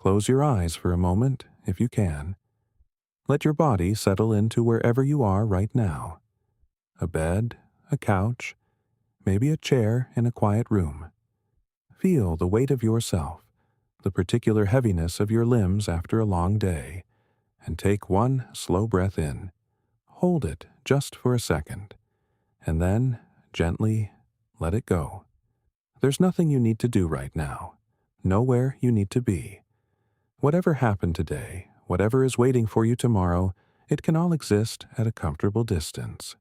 Close your eyes for a moment, if you can. Let your body settle into wherever you are right now. A bed, a couch, maybe a chair in a quiet room. Feel the weight of yourself, the particular heaviness of your limbs after a long day, and take one slow breath in. Hold it just for a second, and then gently let it go. There's nothing you need to do right now, nowhere you need to be. Whatever happened today, whatever is waiting for you tomorrow, it can all exist at a comfortable distance.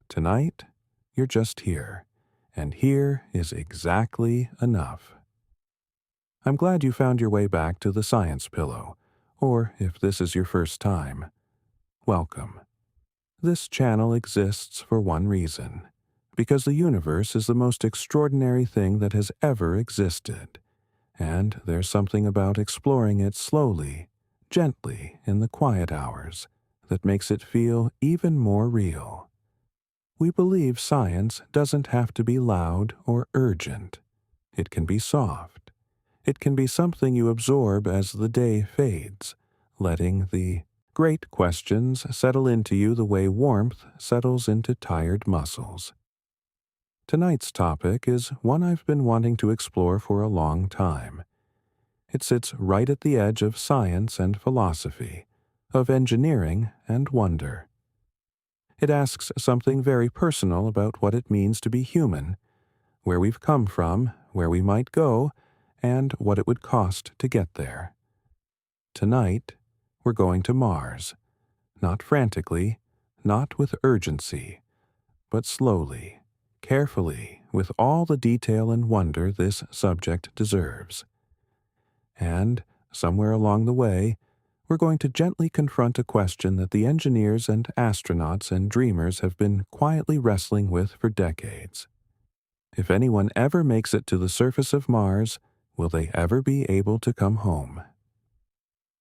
Tonight, you're just here, and here is exactly enough. I'm glad you found your way back to the Science Pillow, or if this is your first time, welcome. This channel exists for one reason, because the universe is the most extraordinary thing that has ever existed, and there's something about exploring it slowly, gently in the quiet hours that makes it feel even more real. We believe science doesn't have to be loud or urgent. It can be soft. It can be something you absorb as the day fades, letting the great questions settle into you the way warmth settles into tired muscles. Tonight's topic is one I've been wanting to explore for a long time. It sits right at the edge of science and philosophy, of engineering and wonder. It asks something very personal about what it means to be human, where we've come from, where we might go, and what it would cost to get there. Tonight, we're going to Mars, not frantically, not with urgency, but slowly, carefully, with all the detail and wonder this subject deserves. And, somewhere along the way, we're going to gently confront a question that the engineers and astronauts and dreamers have been quietly wrestling with for decades. If anyone ever makes it to the surface of Mars, will they ever be able to come home?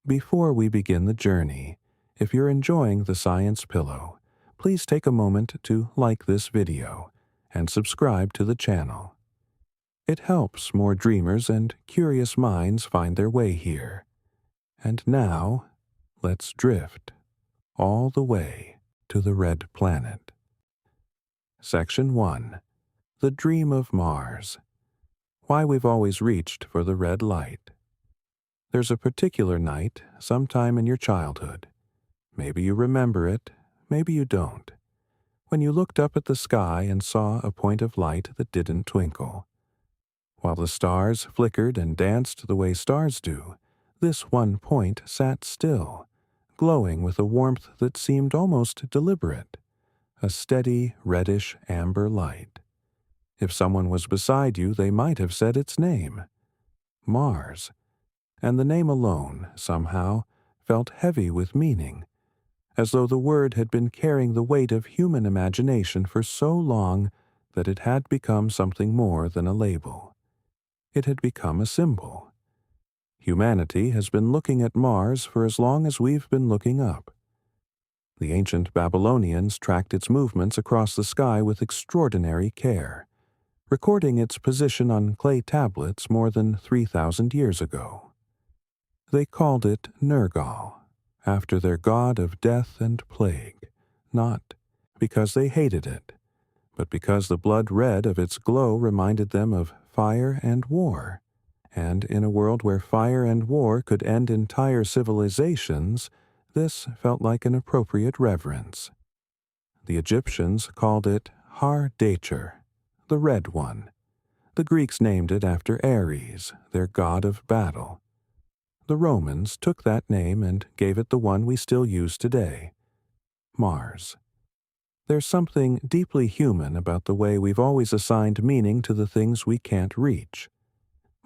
Before we begin the journey, if you're enjoying the Science Pillow, please take a moment to like this video and subscribe to the channel. It helps more dreamers and curious minds find their way here. And now, let's drift all the way to the Red Planet. Section 1. The Dream of Mars. Why we've always reached for the red light. There's a particular night, sometime in your childhood. Maybe you remember it, maybe you don't. When you looked up at the sky and saw a point of light that didn't twinkle. While the stars flickered and danced the way stars do, this one point sat still, glowing with a warmth that seemed almost deliberate, a steady, reddish amber light. If someone was beside you, they might have said its name, Mars, and the name alone, somehow, felt heavy with meaning, as though the word had been carrying the weight of human imagination for so long that it had become something more than a label. It had become a symbol. Humanity has been looking at Mars for as long as we've been looking up. The ancient Babylonians tracked its movements across the sky with extraordinary care, recording its position on clay tablets more than 3,000 years ago. They called it Nergal, after their god of death and plague, not because they hated it, but because the blood red of its glow reminded them of fire and war. And in a world where fire and war could end entire civilizations, this felt like an appropriate reverence. The Egyptians called it Har-Dacher, the Red One. The Greeks named it after Ares, their god of battle. The Romans took that name and gave it the one we still use today, Mars. There's something deeply human about the way we've always assigned meaning to the things we can't reach.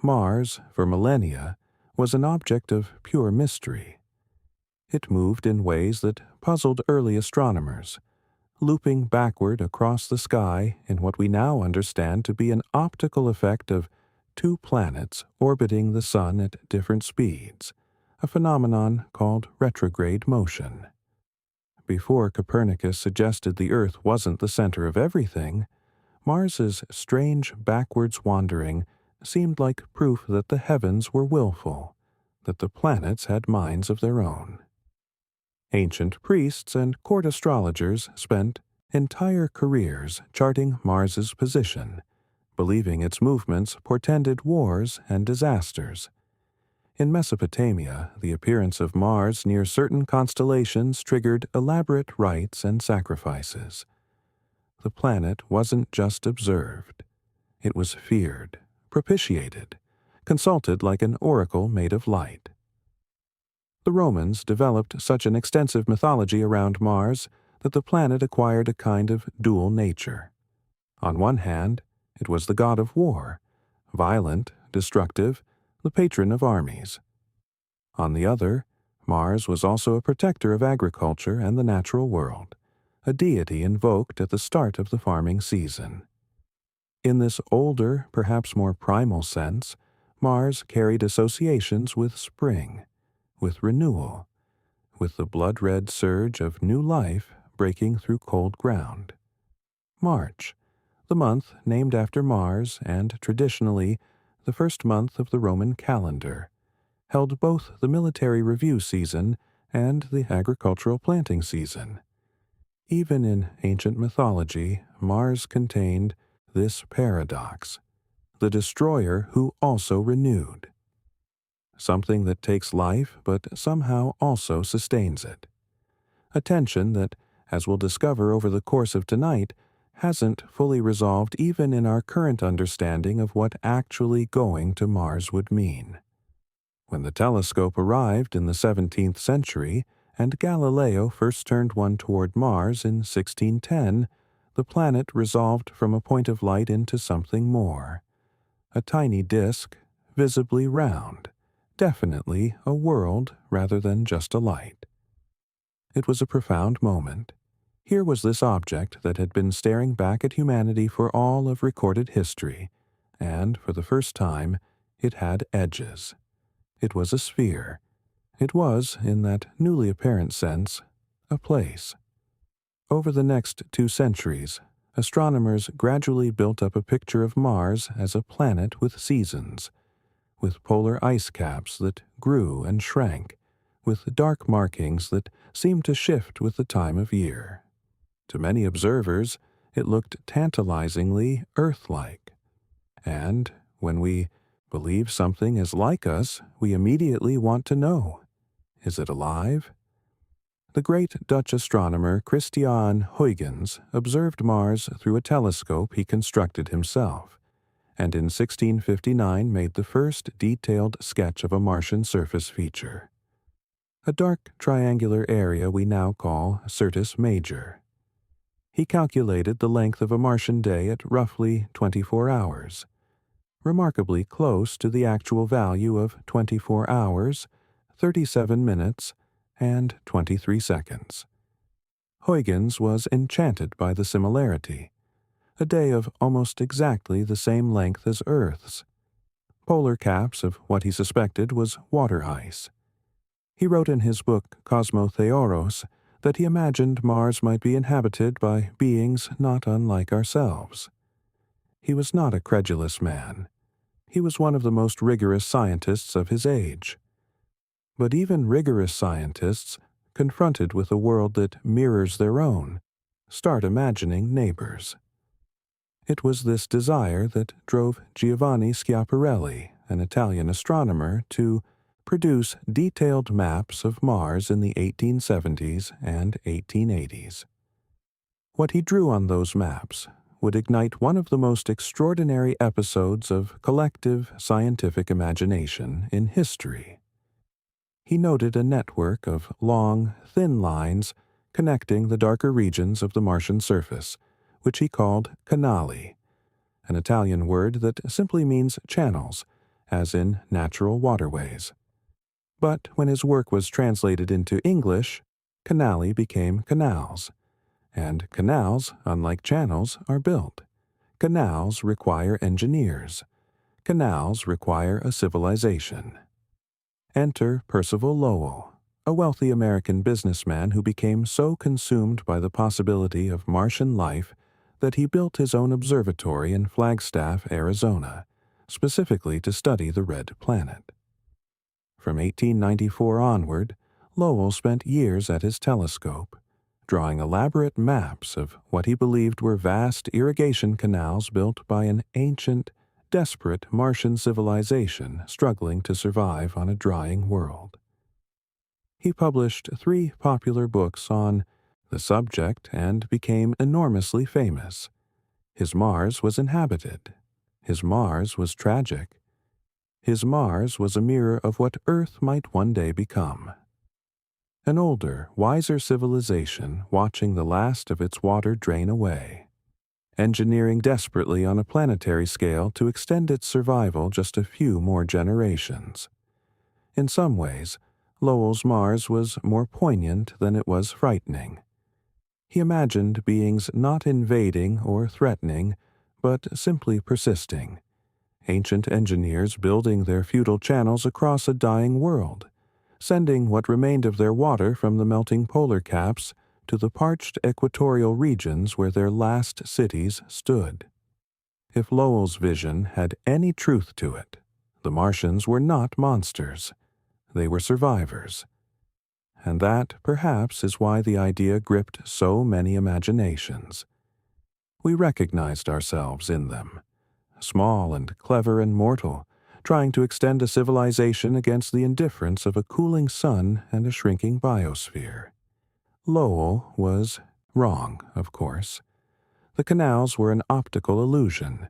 Mars, for millennia, was an object of pure mystery. It moved in ways that puzzled early astronomers, looping backward across the sky in what we now understand to be an optical effect of two planets orbiting the Sun at different speeds, a phenomenon called retrograde motion. Before Copernicus suggested the Earth wasn't the center of everything, Mars's strange backwards wandering seemed like proof that the heavens were willful, that the planets had minds of their own. Ancient priests and court astrologers spent entire careers charting Mars's position, believing its movements portended wars and disasters. In Mesopotamia, the appearance of Mars near certain constellations triggered elaborate rites and sacrifices. The planet wasn't just observed. It was feared, propitiated, consulted like an oracle made of light. The Romans developed such an extensive mythology around Mars that the planet acquired a kind of dual nature. On one hand, it was the god of war, violent, destructive, the patron of armies. On the other, Mars was also a protector of agriculture and the natural world, a deity invoked at the start of the farming season. In this older, perhaps more primal sense, Mars carried associations with spring, with renewal, with the blood-red surge of new life breaking through cold ground. March, the month named after Mars and traditionally the first month of the Roman calendar, held both the military review season and the agricultural planting season. Even in ancient mythology, Mars contained this paradox, the destroyer who also renewed. Something that takes life but somehow also sustains it. A tension that, as we'll discover over the course of tonight, hasn't fully resolved even in our current understanding of what actually going to Mars would mean. When the telescope arrived in the 17th century and Galileo first turned one toward Mars in 1610, the planet resolved from a point of light into something more. A tiny disk, visibly round, definitely a world rather than just a light. It was a profound moment. Here was this object that had been staring back at humanity for all of recorded history, and for the first time, it had edges. It was a sphere. It was, in that newly apparent sense, a place. Over the next 2 centuries, astronomers gradually built up a picture of Mars as a planet with seasons, with polar ice caps that grew and shrank, with dark markings that seemed to shift with the time of year. To many observers, it looked tantalizingly Earth-like. And when we believe something is like us, we immediately want to know, is it alive? The great Dutch astronomer Christiaan Huygens observed Mars through a telescope he constructed himself, and in 1659 made the first detailed sketch of a Martian surface feature. A dark triangular area we now call Syrtis Major. He calculated the length of a Martian day at roughly 24 hours, remarkably close to the actual value of 24 hours, 37 minutes, and 23 seconds. Huygens was enchanted by the similarity, a day of almost exactly the same length as Earth's, polar caps of what he suspected was water ice. He wrote in his book Cosmotheoros that he imagined Mars might be inhabited by beings not unlike ourselves. He was not a credulous man. He was one of the most rigorous scientists of his age. But even rigorous scientists, confronted with a world that mirrors their own, start imagining neighbors. It was this desire that drove Giovanni Schiaparelli, an Italian astronomer, to produce detailed maps of Mars in the 1870s and 1880s. What he drew on those maps would ignite one of the most extraordinary episodes of collective scientific imagination in history. He noted a network of long, thin lines connecting the darker regions of the Martian surface, which he called canali, an Italian word that simply means channels, as in natural waterways. But when his work was translated into English, canali became canals. And canals, unlike channels, are built. Canals require engineers. Canals require a civilization. Enter Percival Lowell, a wealthy American businessman who became so consumed by the possibility of Martian life that he built his own observatory in Flagstaff, Arizona, specifically to study the red planet. From 1894 onward, Lowell spent years at his telescope, drawing elaborate maps of what he believed were vast irrigation canals built by an ancient, desperate Martian civilization struggling to survive on a drying world. He published 3 popular books on the subject and became enormously famous. His Mars was inhabited. His Mars was tragic. His Mars was a mirror of what Earth might one day become. An older, wiser civilization watching the last of its water drain away, engineering desperately on a planetary scale to extend its survival just a few more generations. In some ways, Lowell's Mars was more poignant than it was frightening. He imagined beings not invading or threatening, but simply persisting. Ancient engineers building their futile channels across a dying world, sending what remained of their water from the melting polar caps to the parched equatorial regions where their last cities stood. If Lowell's vision had any truth to it, the Martians were not monsters. They were survivors. And that, perhaps, is why the idea gripped so many imaginations. We recognized ourselves in them, small and clever and mortal, trying to extend a civilization against the indifference of a cooling sun and a shrinking biosphere. Lowell was wrong, of course. The canals were an optical illusion,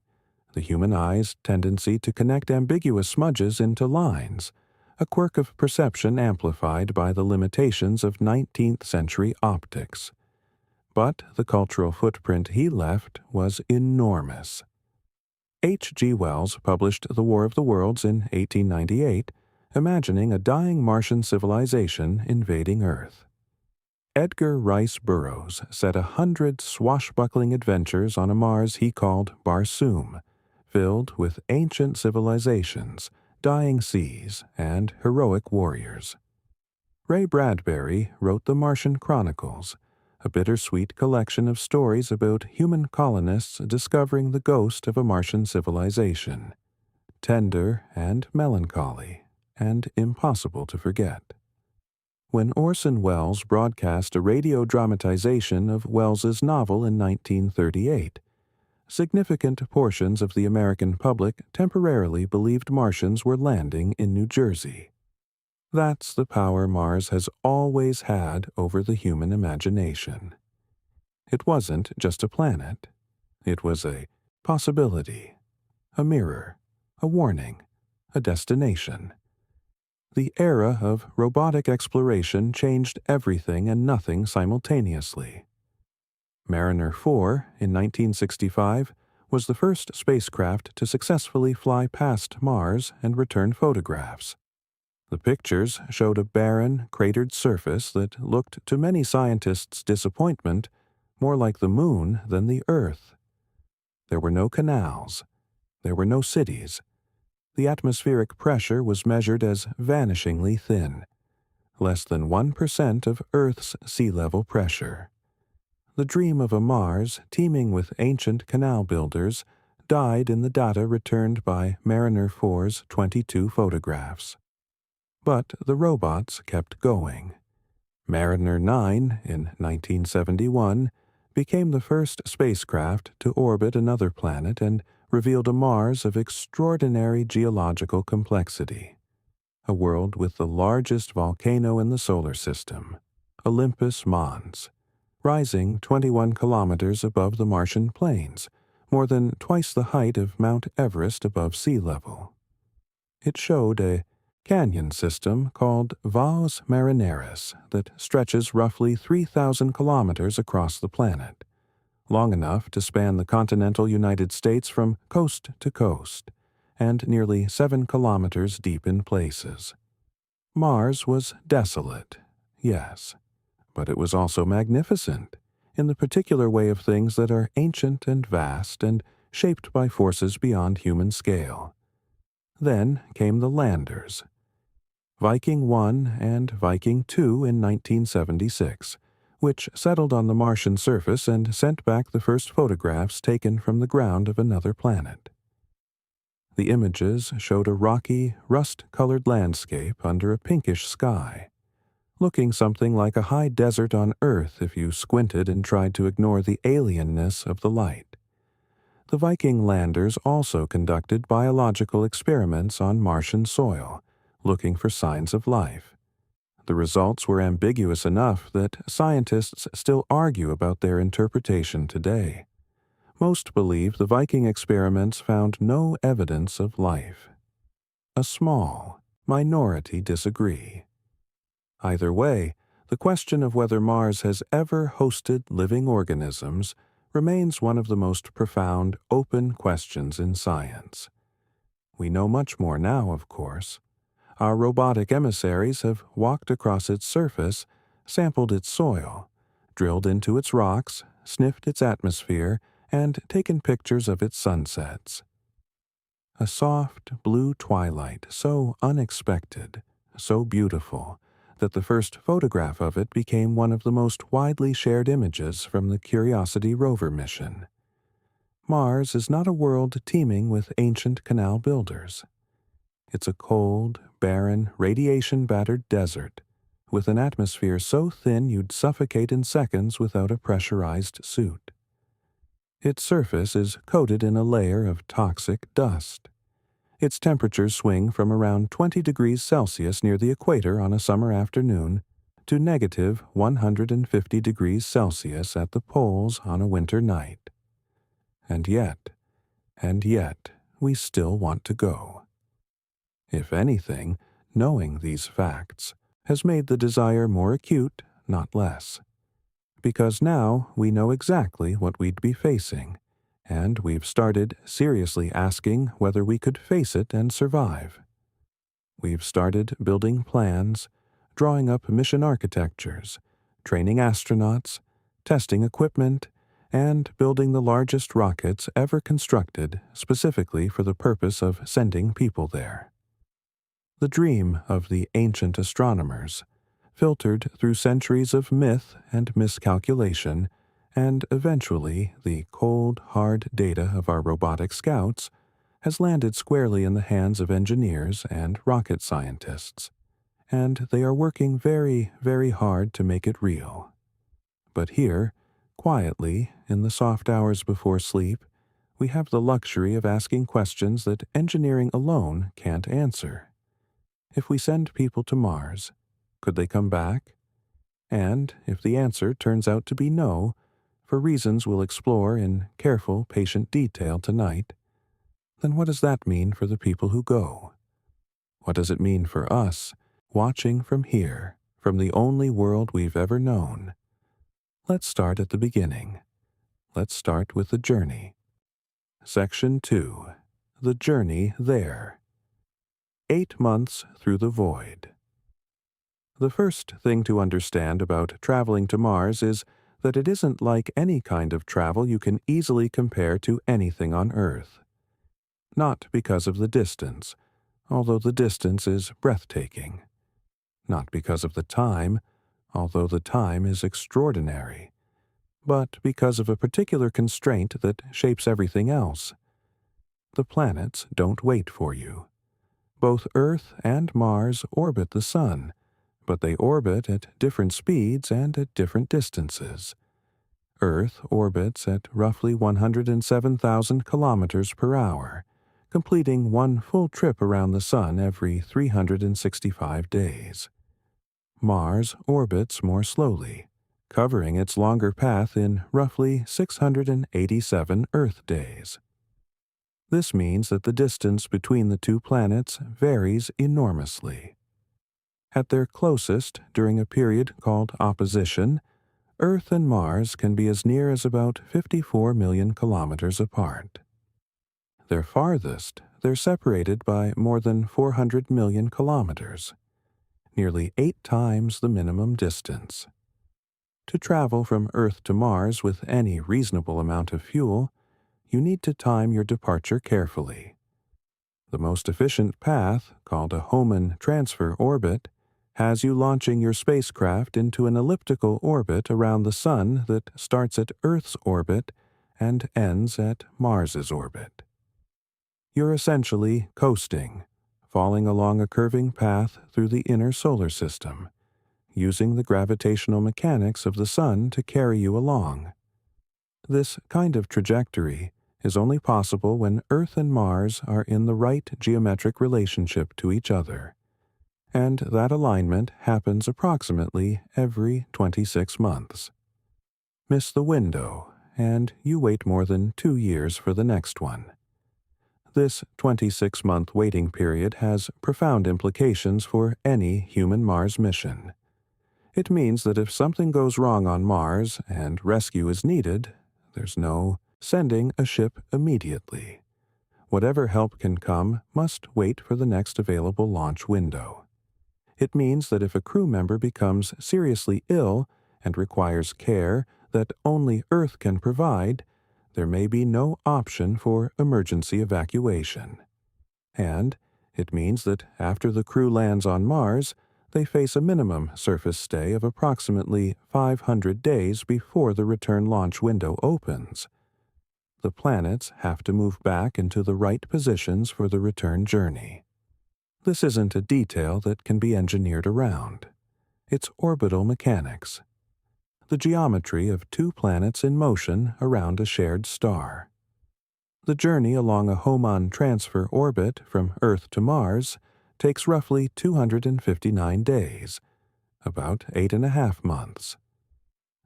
the human eye's tendency to connect ambiguous smudges into lines, a quirk of perception amplified by the limitations of 19th century optics. But the cultural footprint he left was enormous. H.G. Wells published The War of the Worlds in 1898, imagining a dying Martian civilization invading Earth. Edgar Rice Burroughs set 100 swashbuckling adventures on a Mars he called Barsoom, filled with ancient civilizations, dying seas, and heroic warriors. Ray Bradbury wrote The Martian Chronicles, a bittersweet collection of stories about human colonists discovering the ghost of a Martian civilization, tender and melancholy, and impossible to forget. When Orson Welles broadcast a radio dramatization of Wells's novel in 1938, significant portions of the American public temporarily believed Martians were landing in New Jersey. That's the power Mars has always had over the human imagination. It wasn't just a planet. It was a possibility, a mirror, a warning, a destination. The era of robotic exploration changed everything and nothing simultaneously. Mariner 4, in 1965, was the first spacecraft to successfully fly past Mars and return photographs. The pictures showed a barren, cratered surface that looked to many scientists' disappointment more like the Moon than the Earth. There were no canals. There were no cities. The atmospheric pressure was measured as vanishingly thin, less than 1% of Earth's sea level pressure. The dream of a Mars teeming with ancient canal builders died in the data returned by Mariner 4's 22 photographs. But the robots kept going. Mariner 9, in 1971, became the first spacecraft to orbit another planet and revealed a Mars of extraordinary geological complexity, a world with the largest volcano in the solar system, Olympus Mons, rising 21 kilometers above the Martian plains, more than twice the height of Mount Everest above sea level. It showed a canyon system called Valles Marineris that stretches roughly 3,000 kilometers across the planet, long enough to span the continental United States from coast to coast, and nearly 7 kilometers deep in places. Mars was desolate, yes, but it was also magnificent, in the particular way of things that are ancient and vast and shaped by forces beyond human scale. Then came the landers. Viking 1 and Viking 2 in 1976, which settled on the Martian surface and sent back the first photographs taken from the ground of another planet. The images showed a rocky, rust-colored landscape under a pinkish sky, looking something like a high desert on Earth if you squinted and tried to ignore the alienness of the light. The Viking landers also conducted biological experiments on Martian soil, looking for signs of life. The results were ambiguous enough that scientists still argue about their interpretation today. Most believe the Viking experiments found no evidence of life. A small minority disagree. Either way, the question of whether Mars has ever hosted living organisms remains one of the most profound open questions in science. We know much more now, of course. Our robotic emissaries have walked across its surface, sampled its soil, drilled into its rocks, sniffed its atmosphere, and taken pictures of its sunsets. A soft blue twilight so unexpected, so beautiful, that the first photograph of it became one of the most widely shared images from the Curiosity rover mission. Mars is not a world teeming with ancient canal builders. It's a cold, barren, radiation-battered desert, with an atmosphere so thin you'd suffocate in seconds without a pressurized suit. Its surface is coated in a layer of toxic dust. Its temperatures swing from around 20 degrees Celsius near the equator on a summer afternoon to negative 150 degrees Celsius at the poles on a winter night. And yet, we still want to go. If anything, knowing these facts has made the desire more acute, not less. Because now we know exactly what we'd be facing, and we've started seriously asking whether we could face it and survive. We've started building plans, drawing up mission architectures, training astronauts, testing equipment, and building the largest rockets ever constructed specifically for the purpose of sending people there. The dream of the ancient astronomers, filtered through centuries of myth and miscalculation, and eventually the cold, hard data of our robotic scouts, has landed squarely in the hands of engineers and rocket scientists, and they are working very, very hard to make it real. But here, quietly, in the soft hours before sleep, we have the luxury of asking questions that engineering alone can't answer. If we send people to Mars, could they come back? And if the answer turns out to be no, for reasons we'll explore in careful, patient detail tonight, then what does that mean for the people who go? What does it mean for us, watching from here, from the only world we've ever known? Let's start at the beginning. Let's start with the journey. Section 2. The Journey There. 8 months through the void. The first thing to understand about traveling to Mars is that it isn't like any kind of travel you can easily compare to anything on Earth. Not because of the distance, although the distance is breathtaking. Not because of the time, although the time is extraordinary. But because of a particular constraint that shapes everything else. The planets don't wait for you. Both Earth and Mars orbit the Sun, but they orbit at different speeds and at different distances. Earth orbits at roughly 107,000 kilometers per hour, completing one full trip around the Sun every 365 days. Mars orbits more slowly, covering its longer path in roughly 687 Earth days. This means that the distance between the two planets varies enormously. At their closest, during a period called opposition, Earth and Mars can be as near as about 54 million kilometers apart. Their farthest, they're separated by more than 400 million kilometers, nearly 8 times the minimum distance. To travel from Earth to Mars with any reasonable amount of fuel, you need to time your departure carefully. The most efficient path, called a Hohmann transfer orbit, has you launching your spacecraft into an elliptical orbit around the Sun that starts at Earth's orbit and ends at Mars's orbit. You're essentially coasting, falling along a curving path through the inner solar system, using the gravitational mechanics of the sun to carry you along. This kind of trajectory is only possible when Earth and Mars are in the right geometric relationship to each other, and that alignment happens approximately every 26 months. Miss the window, and you wait more than 2 years for the next one. This 26-month waiting period has profound implications for any human Mars mission. It means that if something goes wrong on Mars and rescue is needed, there's no sending a ship immediately. Whatever help can come must wait for the next available launch window. It means that if a crew member becomes seriously ill and requires care that only Earth can provide, there may be no option for emergency evacuation. And it means that after the crew lands on Mars, they face a minimum surface stay of approximately 500 days before the return launch window opens. The planets have to move back into the right positions for the return journey. This isn't a detail that can be engineered around. It's orbital mechanics, the geometry of two planets in motion around a shared star. The journey along a Hohmann transfer orbit from Earth to Mars takes roughly 259 days, about 8.5 months.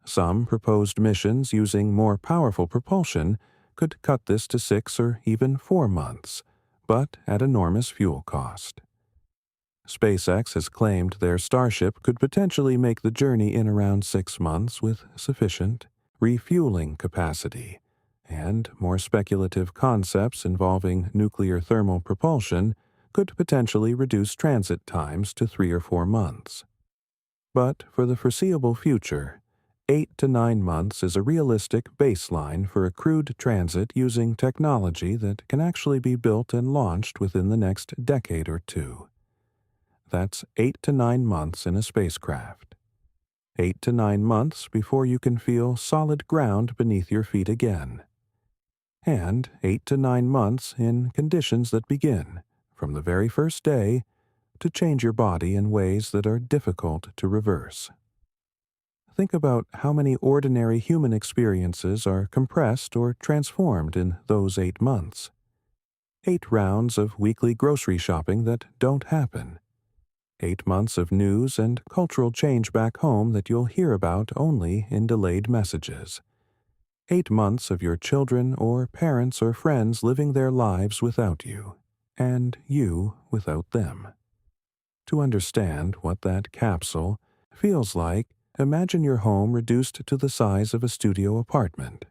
Some proposed missions using more powerful propulsion could cut this to 6 or even 4 months, but at enormous fuel cost. SpaceX has claimed their Starship could potentially make the journey in around 6 months with sufficient refueling capacity, and more speculative concepts involving nuclear thermal propulsion could potentially reduce transit times to 3 or 4 months. But for the foreseeable future, 8 to 9 months is a realistic baseline for a crewed transit using technology that can actually be built and launched within the next decade or two. That's 8 to 9 months in a spacecraft. 8 to 9 months before you can feel solid ground beneath your feet again. And 8 to 9 months in conditions that begin, from the very first day, to change your body in ways that are difficult to reverse. Think about how many ordinary human experiences are compressed or transformed in those 8 months. 8 rounds of weekly grocery shopping that don't happen. 8 months of news and cultural change back home that you'll hear about only in delayed messages. 8 months of your children or parents or friends living their lives without you, and you without them. To understand what that capsule feels like, imagine your home reduced to the size of a studio apartment,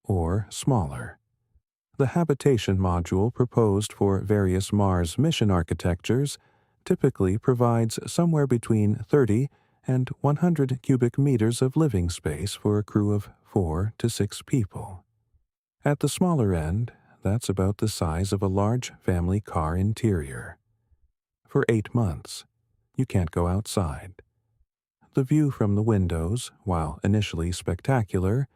or smaller. The habitation module proposed for various Mars mission architectures typically provides somewhere between 30 and 100 cubic meters of living space for a crew of 4 to 6 people. At the smaller end, that's about the size of a large family car interior. For 8 months, you can't go outside. The view from the windows, while initially spectacular,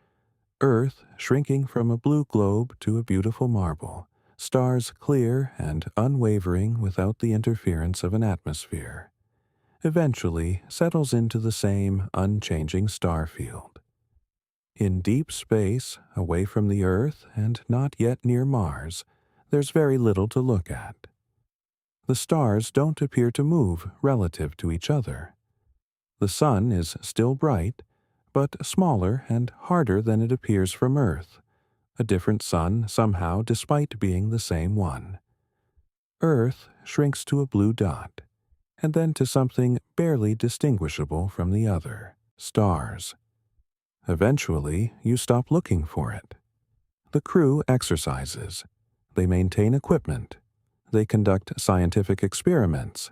Earth shrinking from a blue globe to a beautiful marble, stars clear and unwavering without the interference of an atmosphere, eventually settles into the same unchanging star field. In deep space, away from the Earth and not yet near Mars, there's very little to look at. The stars don't appear to move relative to each other. The sun is still bright, but smaller and harder than it appears from Earth, a different sun somehow despite being the same one. Earth shrinks to a blue dot, and then to something barely distinguishable from the other, stars. Eventually, you stop looking for it. The crew exercises. They maintain equipment. They conduct scientific experiments.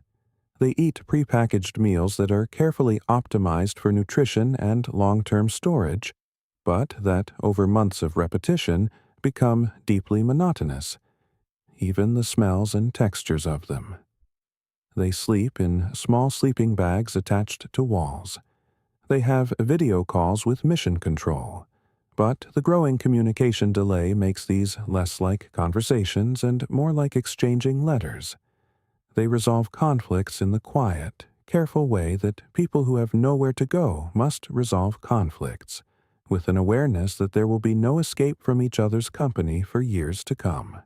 They eat prepackaged meals that are carefully optimized for nutrition and long-term storage, but that, over months of repetition, become deeply monotonous, even the smells and textures of them. They sleep in small sleeping bags attached to walls. They have video calls with mission control, But the growing communication delay makes these less like conversations and more like exchanging letters. They resolve conflicts in the quiet, careful way that people who have nowhere to go must resolve conflicts, with an awareness that there will be no escape from each other's company for years to come.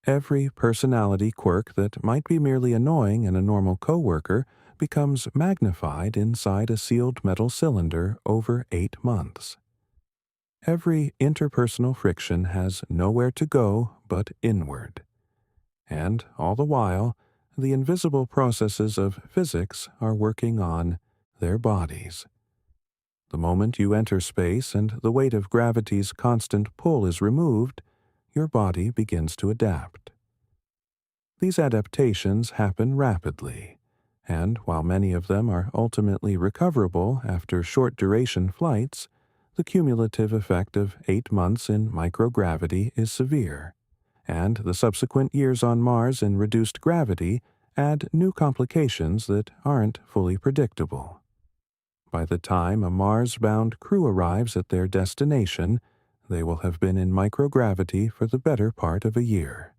Every personality quirk that might be merely annoying in a normal coworker becomes magnified inside a sealed metal cylinder over 8 months. Every interpersonal friction has nowhere to go but inward. And all the while, the invisible processes of physics are working on their bodies. The moment you enter space and the weight of gravity's constant pull is removed, your body begins to adapt. These adaptations happen rapidly, and while many of them are ultimately recoverable after short-duration flights, the cumulative effect of 8 months in microgravity is severe, and the subsequent years on Mars in reduced gravity add new complications that aren't fully predictable. By the time a Mars-bound crew arrives at their destination, they will have been in microgravity for the better part of a year.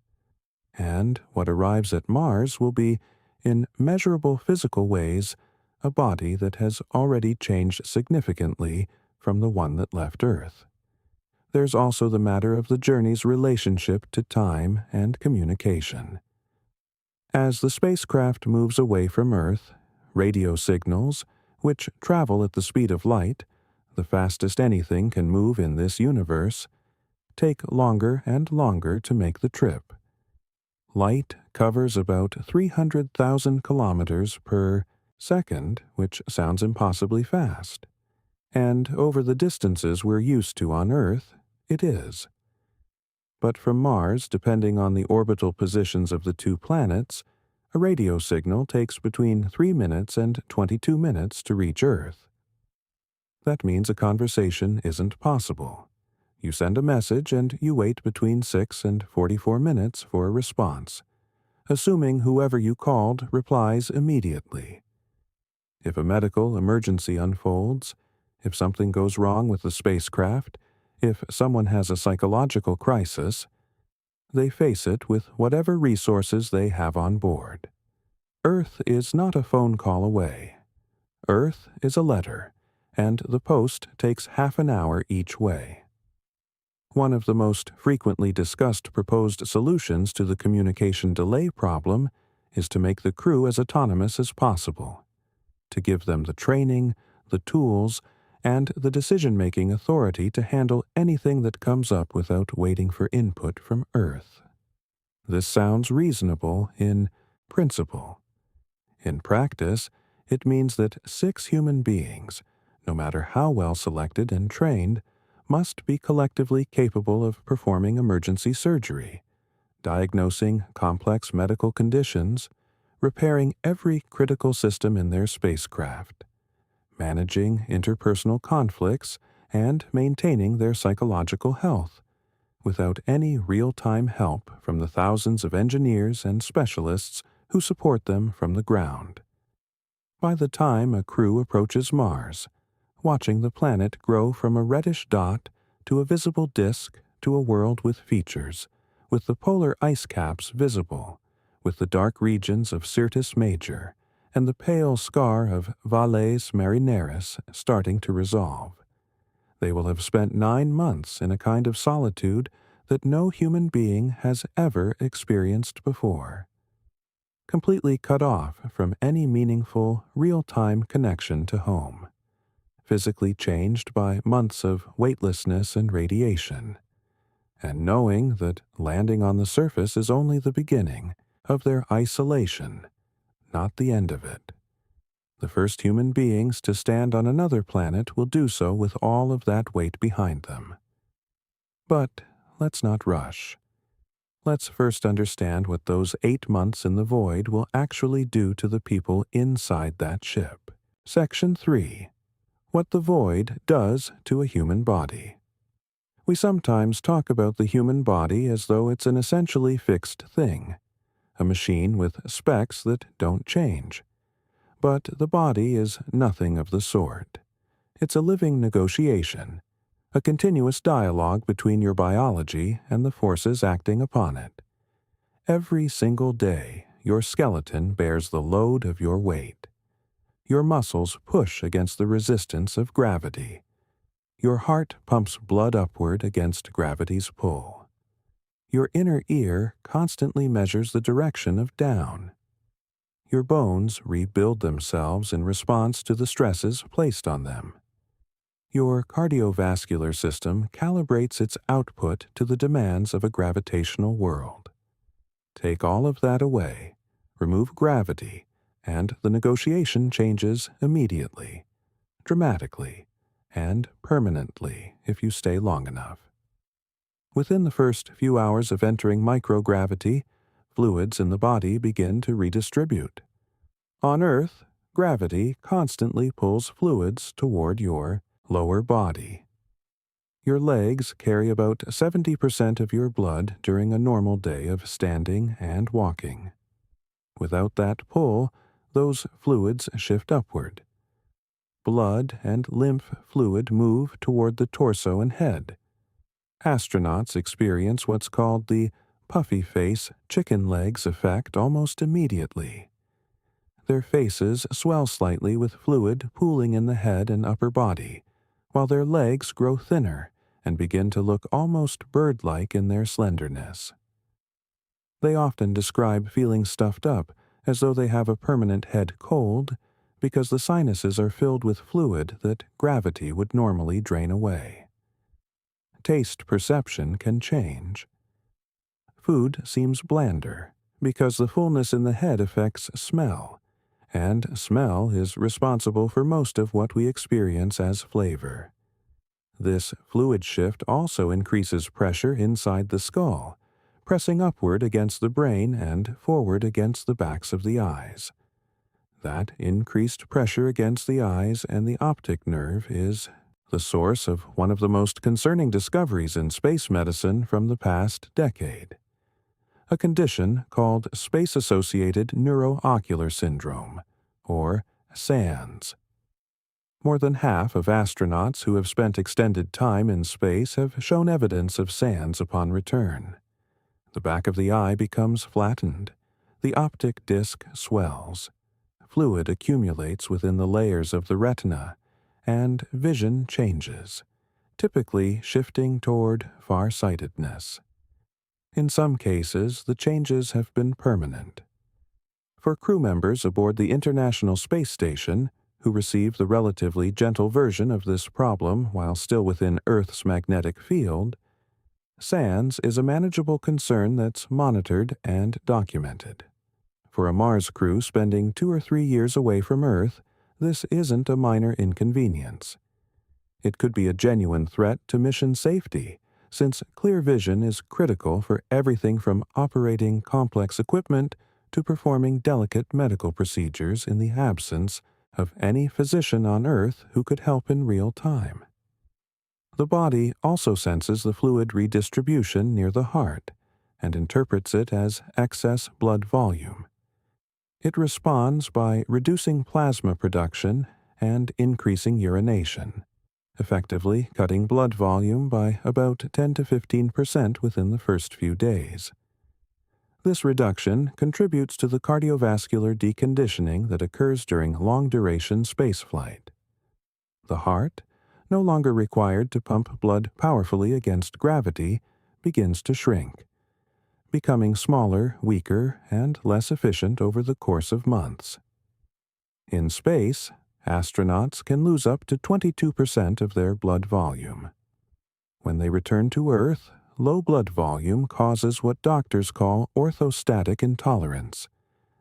And what arrives at Mars will be, in measurable physical ways, a body that has already changed significantly from the one that left Earth. There's also the matter of the journey's relationship to time and communication. As the spacecraft moves away from Earth, radio signals, which travel at the speed of light, the fastest anything can move in this universe, take longer and longer to make the trip. Light covers about 300,000 kilometers per second, which sounds impossibly fast. And over the distances we're used to on Earth, it is. But from Mars, depending on the orbital positions of the two planets, a radio signal takes between 3 minutes and 22 minutes to reach Earth. That means a conversation isn't possible. You send a message and you wait between 6 and 44 minutes for a response, assuming whoever you called replies immediately. If a medical emergency unfolds, if something goes wrong with the spacecraft, if someone has a psychological crisis, they face it with whatever resources they have on board. Earth is not a phone call away. Earth is a letter, and the post takes half an hour each way. One of the most frequently discussed proposed solutions to the communication delay problem is to make the crew as autonomous as possible, to give them the training, the tools, and the decision-making authority to handle anything that comes up without waiting for input from Earth. This sounds reasonable in principle. In practice, it means that 6 human beings, no matter how well selected and trained, must be collectively capable of performing emergency surgery, diagnosing complex medical conditions, repairing every critical system in their spacecraft, managing interpersonal conflicts, and maintaining their psychological health, without any real-time help from the thousands of engineers and specialists who support them from the ground. By the time a crew approaches Mars, watching the planet grow from a reddish dot to a visible disk to a world with features, with the polar ice caps visible, with the dark regions of Syrtis Major and the pale scar of Valles Marineris starting to resolve. They will have spent 9 months in a kind of solitude that no human being has ever experienced before, completely cut off from any meaningful, real-time connection to home, physically changed by months of weightlessness and radiation, and knowing that landing on the surface is only the beginning of their isolation, not the end of it. The first human beings to stand on another planet will do so with all of that weight behind them. But let's not rush. Let's first understand what those 8 months in the void will actually do to the people inside that ship. Section 3. What the void does to a human body. We sometimes talk about the human body as though it's an essentially fixed thing, a machine with specs that don't change. But the body is nothing of the sort. It's a living negotiation, a continuous dialogue between your biology and the forces acting upon it. Every single day, your skeleton bears the load of your weight. Your muscles push against the resistance of gravity. Your heart pumps blood upward against gravity's pull. Your inner ear constantly measures the direction of down. Your bones rebuild themselves in response to the stresses placed on them. Your cardiovascular system calibrates its output to the demands of a gravitational world. Take all of that away, remove gravity, and the negotiation changes immediately, dramatically, and permanently if you stay long enough. Within the first few hours of entering microgravity, fluids in the body begin to redistribute. On Earth, gravity constantly pulls fluids toward your lower body. Your legs carry about 70% of your blood during a normal day of standing and walking. Without that pull, those fluids shift upward. Blood and lymph fluid move toward the torso and head. Astronauts experience what's called the puffy face, chicken legs effect almost immediately. Their faces swell slightly with fluid pooling in the head and upper body, while their legs grow thinner and begin to look almost bird-like in their slenderness. They often describe feeling stuffed up as though they have a permanent head cold because the sinuses are filled with fluid that gravity would normally drain away. Taste perception can change. Food seems blander because the fullness in the head affects smell, and smell is responsible for most of what we experience as flavor. This fluid shift also increases pressure inside the skull, pressing upward against the brain and forward against the backs of the eyes. That increased pressure against the eyes and the optic nerve is the source of one of the most concerning discoveries in space medicine from the past decade, a condition called space-associated neuroocular syndrome, or SANS. More than half of astronauts who have spent extended time in space have shown evidence of SANS upon return. The back of the eye becomes flattened, the optic disc swells, fluid accumulates within the layers of the retina, and vision changes, typically shifting toward farsightedness. In some cases, the changes have been permanent. For crew members aboard the International Space Station, who receive the relatively gentle version of this problem while still within Earth's magnetic field, SANS is a manageable concern that's monitored and documented. For a Mars crew spending 2 or 3 years away from Earth, this isn't a minor inconvenience. It could be a genuine threat to mission safety, since clear vision is critical for everything from operating complex equipment to performing delicate medical procedures in the absence of any physician on Earth who could help in real time. The body also senses the fluid redistribution near the heart and interprets it as excess blood volume. It responds by reducing plasma production and increasing urination, effectively cutting blood volume by about 10 to 15% within the first few days. This reduction contributes to the cardiovascular deconditioning that occurs during long-duration spaceflight. The heart, no longer required to pump blood powerfully against gravity, begins to shrink, becoming smaller, weaker, and less efficient over the course of months. In space, astronauts can lose up to 22% of their blood volume. When they return to Earth, low blood volume causes what doctors call orthostatic intolerance,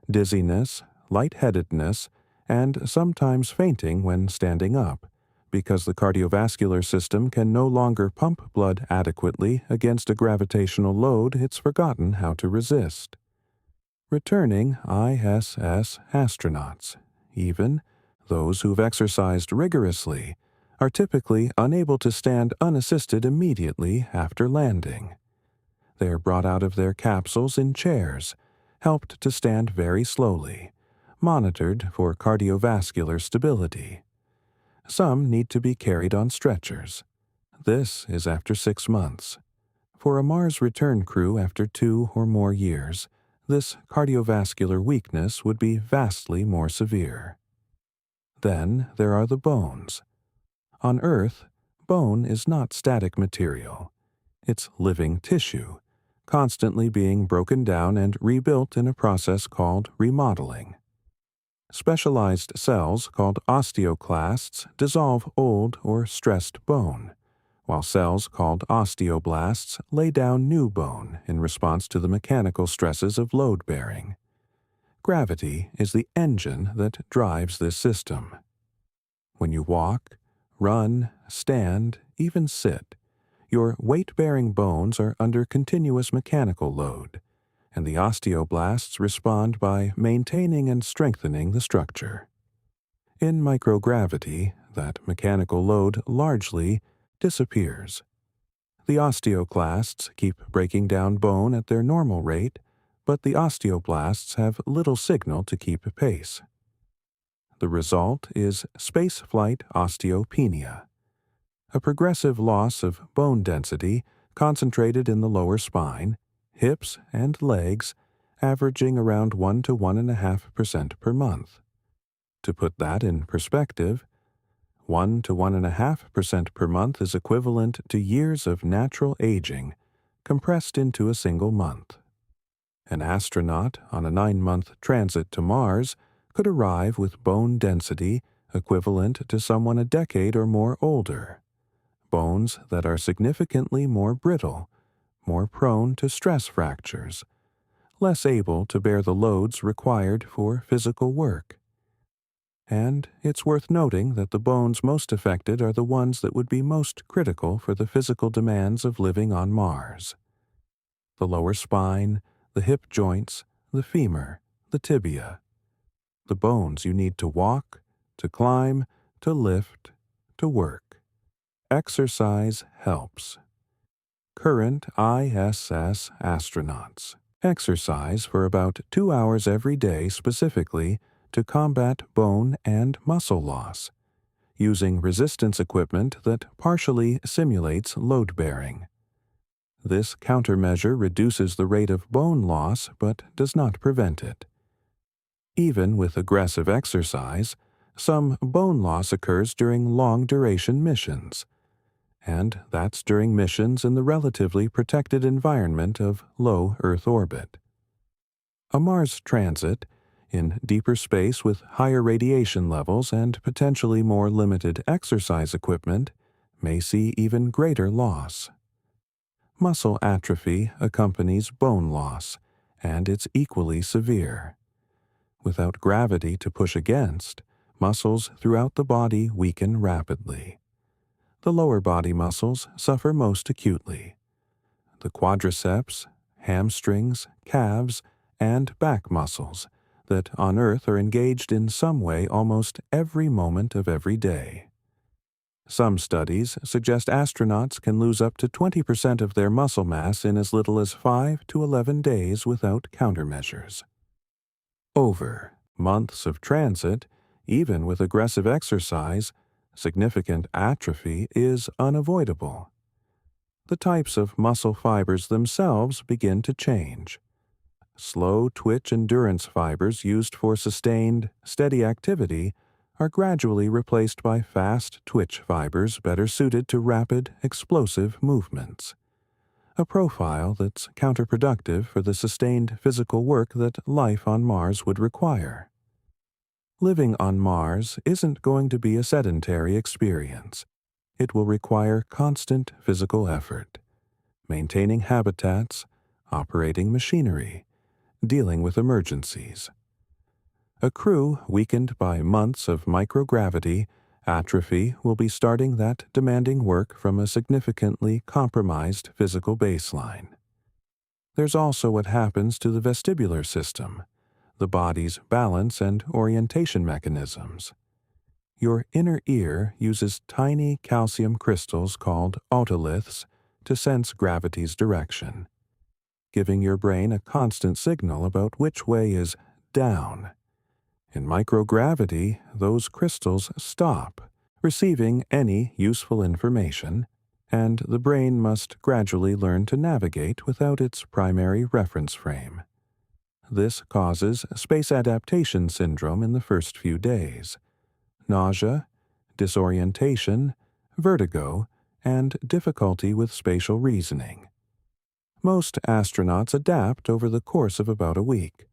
dizziness, lightheadedness, and sometimes fainting when standing up, because the cardiovascular system can no longer pump blood adequately against a gravitational load it's forgotten how to resist. Returning ISS astronauts, even those who've exercised rigorously, are typically unable to stand unassisted immediately after landing. They are brought out of their capsules in chairs, helped to stand very slowly, monitored for cardiovascular stability. Some need to be carried on stretchers. This is after 6 months. For a Mars return crew after 2 or more years, this cardiovascular weakness would be vastly more severe. Then there are the bones. On Earth, bone is not static material. It's living tissue, constantly being broken down and rebuilt in a process called remodeling. Specialized cells called osteoclasts dissolve old or stressed bone, while cells called osteoblasts lay down new bone in response to the mechanical stresses of load bearing. Gravity is the engine that drives this system. When you walk, run, stand, even sit, your weight-bearing bones are under continuous mechanical load, and the osteoblasts respond by maintaining and strengthening the structure. In microgravity, that mechanical load largely disappears. The osteoclasts keep breaking down bone at their normal rate, but the osteoblasts have little signal to keep pace. The result is spaceflight osteopenia, a progressive loss of bone density concentrated in the lower spine, hips, and legs, averaging around 1 to 1.5% per month. To put that in perspective, 1 to 1.5% per month is equivalent to years of natural aging compressed into a single month. An astronaut on a 9-month transit to Mars could arrive with bone density equivalent to someone a decade or more older, bones that are significantly more brittle, more prone to stress fractures, less able to bear the loads required for physical work. And it's worth noting that the bones most affected are the ones that would be most critical for the physical demands of living on Mars. The lower spine, the hip joints, the femur, the tibia. The bones you need to walk, to climb, to lift, to work. Exercise helps. Current ISS astronauts exercise for about 2 hours every day specifically to combat bone and muscle loss, using resistance equipment that partially simulates load bearing. This countermeasure reduces the rate of bone loss but does not prevent it. Even with aggressive exercise, some bone loss occurs during long-duration missions, and that's during missions in the relatively protected environment of low Earth orbit. A Mars transit, in deeper space with higher radiation levels and potentially more limited exercise equipment, may see even greater loss. Muscle atrophy accompanies bone loss, and it's equally severe. Without gravity to push against, muscles throughout the body weaken rapidly. The lower body muscles suffer most acutely. The quadriceps, hamstrings, calves, and back muscles that on Earth are engaged in some way almost every moment of every day. Some studies suggest astronauts can lose up to 20% of their muscle mass in as little as 5 to 11 days without countermeasures. Over months of transit, even with aggressive exercise, significant atrophy is unavoidable. The types of muscle fibers themselves begin to change. Slow twitch endurance fibers used for sustained, steady activity are gradually replaced by fast twitch fibers better suited to rapid, explosive movements. A profile that's counterproductive for the sustained physical work that life on Mars would require. Living on Mars isn't going to be a sedentary experience. It will require constant physical effort, maintaining habitats, operating machinery, dealing with emergencies. A crew weakened by months of microgravity atrophy will be starting that demanding work from a significantly compromised physical baseline. There's also what happens to the vestibular system, the body's balance and orientation mechanisms. Your inner ear uses tiny calcium crystals called otoliths to sense gravity's direction, giving your brain a constant signal about which way is down. In microgravity, those crystals stop receiving any useful information, and the brain must gradually learn to navigate without its primary reference frame. This causes space adaptation syndrome in the first few days, nausea, disorientation, vertigo, and difficulty with spatial reasoning. Most astronauts adapt over the course of about a week,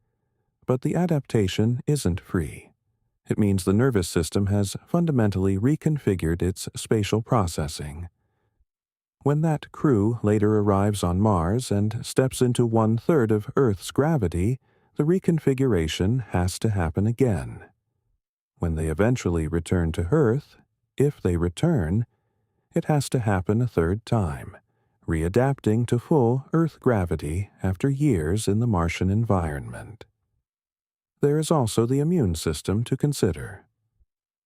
but the adaptation isn't free. It means the nervous system has fundamentally reconfigured its spatial processing. When that crew later arrives on Mars and steps into 1/3 of Earth's gravity, the reconfiguration has to happen again. When they eventually return to Earth, if they return, it has to happen a third time, readapting to full Earth gravity after years in the Martian environment. There is also the immune system to consider.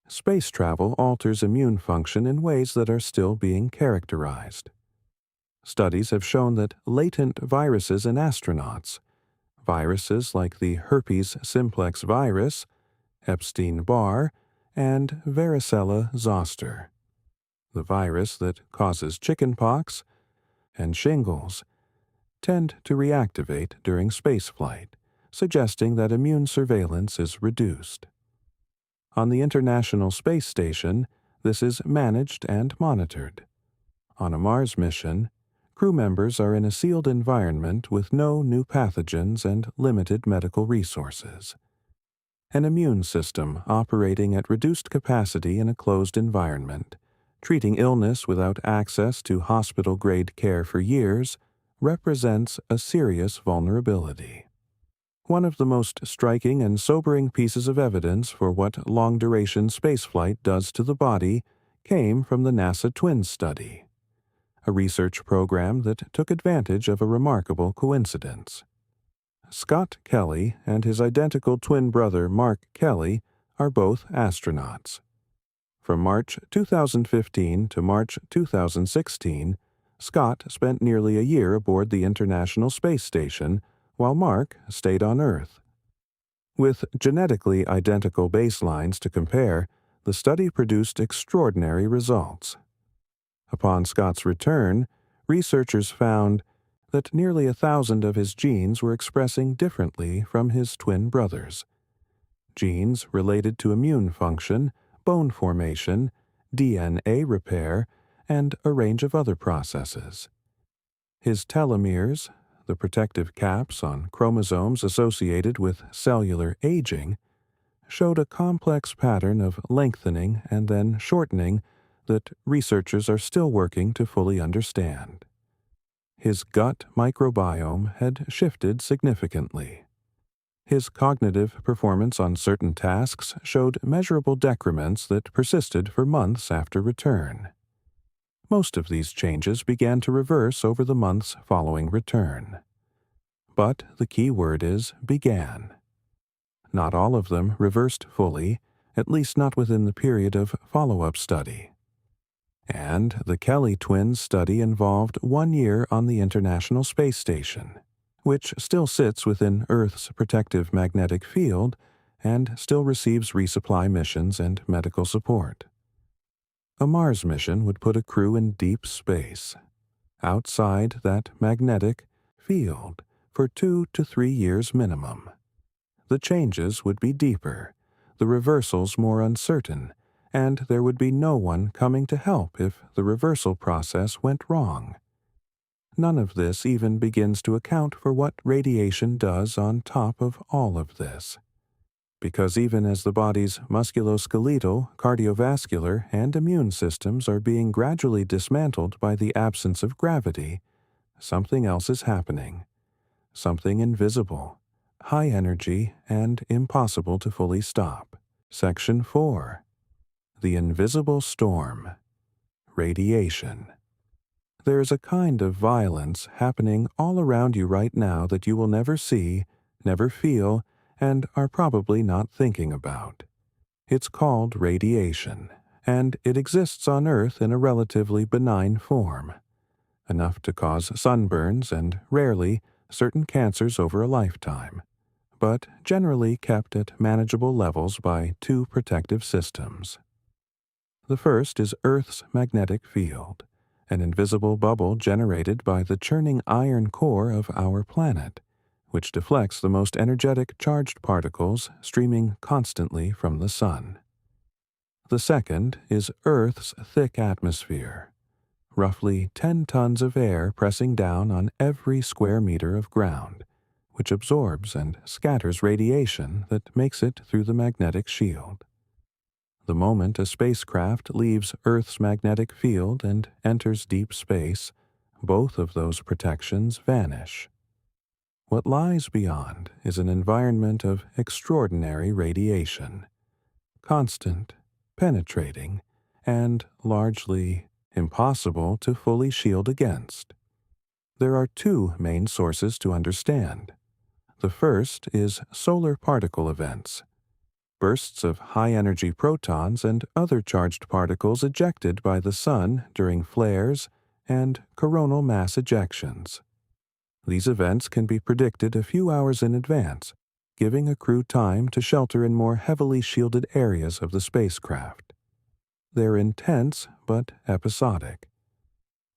Space travel alters immune function in ways that are still being characterized. Studies have shown that latent viruses in astronauts, viruses like the herpes simplex virus, Epstein-Barr, and varicella zoster, the virus that causes chickenpox and shingles, tend to reactivate during spaceflight, suggesting that immune surveillance is reduced. On the International Space Station, this is managed and monitored. On a Mars mission, crew members are in a sealed environment with no new pathogens and limited medical resources. An immune system operating at reduced capacity in a closed environment, treating illness without access to hospital-grade care for years, represents a serious vulnerability. One of the most striking and sobering pieces of evidence for what long-duration spaceflight does to the body came from the NASA Twins study, a research program that took advantage of a remarkable coincidence. Scott Kelly and his identical twin brother Mark Kelly are both astronauts. From March 2015 to March 2016, Scott spent nearly a year aboard the International Space Station, while Mark stayed on Earth. With genetically identical baselines to compare, the study produced extraordinary results. Upon Scott's return, researchers found that nearly 1,000 of his genes were expressing differently from his twin brothers. Genes related to immune function, bone formation, DNA repair, and a range of other processes. His telomeres, the protective caps on chromosomes associated with cellular aging, showed a complex pattern of lengthening and then shortening that researchers are still working to fully understand. His gut microbiome had shifted significantly. His cognitive performance on certain tasks showed measurable decrements that persisted for months after return. Most of these changes began to reverse over the months following return. But the key word is began. Not all of them reversed fully, at least not within the period of follow-up study. And the Kelly twins study involved 1 year on the International Space Station, which still sits within Earth's protective magnetic field and still receives resupply missions and medical support. A Mars mission would put a crew in deep space, outside that magnetic field, for 2 to 3 years minimum. The changes would be deeper, the reversals more uncertain, and there would be no one coming to help if the reversal process went wrong. None of this even begins to account for what radiation does on top of all of this. Because even as the body's musculoskeletal, cardiovascular, and immune systems are being gradually dismantled by the absence of gravity, something else is happening. Something invisible, high energy, and impossible to fully stop. Section 4. The Invisible Storm. Radiation. There is a kind of violence happening all around you right now that you will never see, never feel, and are probably not thinking about. It's called radiation, and it exists on Earth in a relatively benign form, enough to cause sunburns and, rarely, certain cancers over a lifetime, but generally kept at manageable levels by 2 protective systems. The first is Earth's magnetic field, an invisible bubble generated by the churning iron core of our planet, which deflects the most energetic charged particles streaming constantly from the sun. The second is Earth's thick atmosphere, roughly 10 tons of air pressing down on every square meter of ground, which absorbs and scatters radiation that makes it through the magnetic shield. The moment a spacecraft leaves Earth's magnetic field and enters deep space, both of those protections vanish. What lies beyond is an environment of extraordinary radiation, constant, penetrating, and largely impossible to fully shield against. There are two main sources to understand. The first is solar particle events, bursts of high-energy protons and other charged particles ejected by the sun during flares and coronal mass ejections. These events can be predicted a few hours in advance, giving a crew time to shelter in more heavily shielded areas of the spacecraft. They're intense but episodic.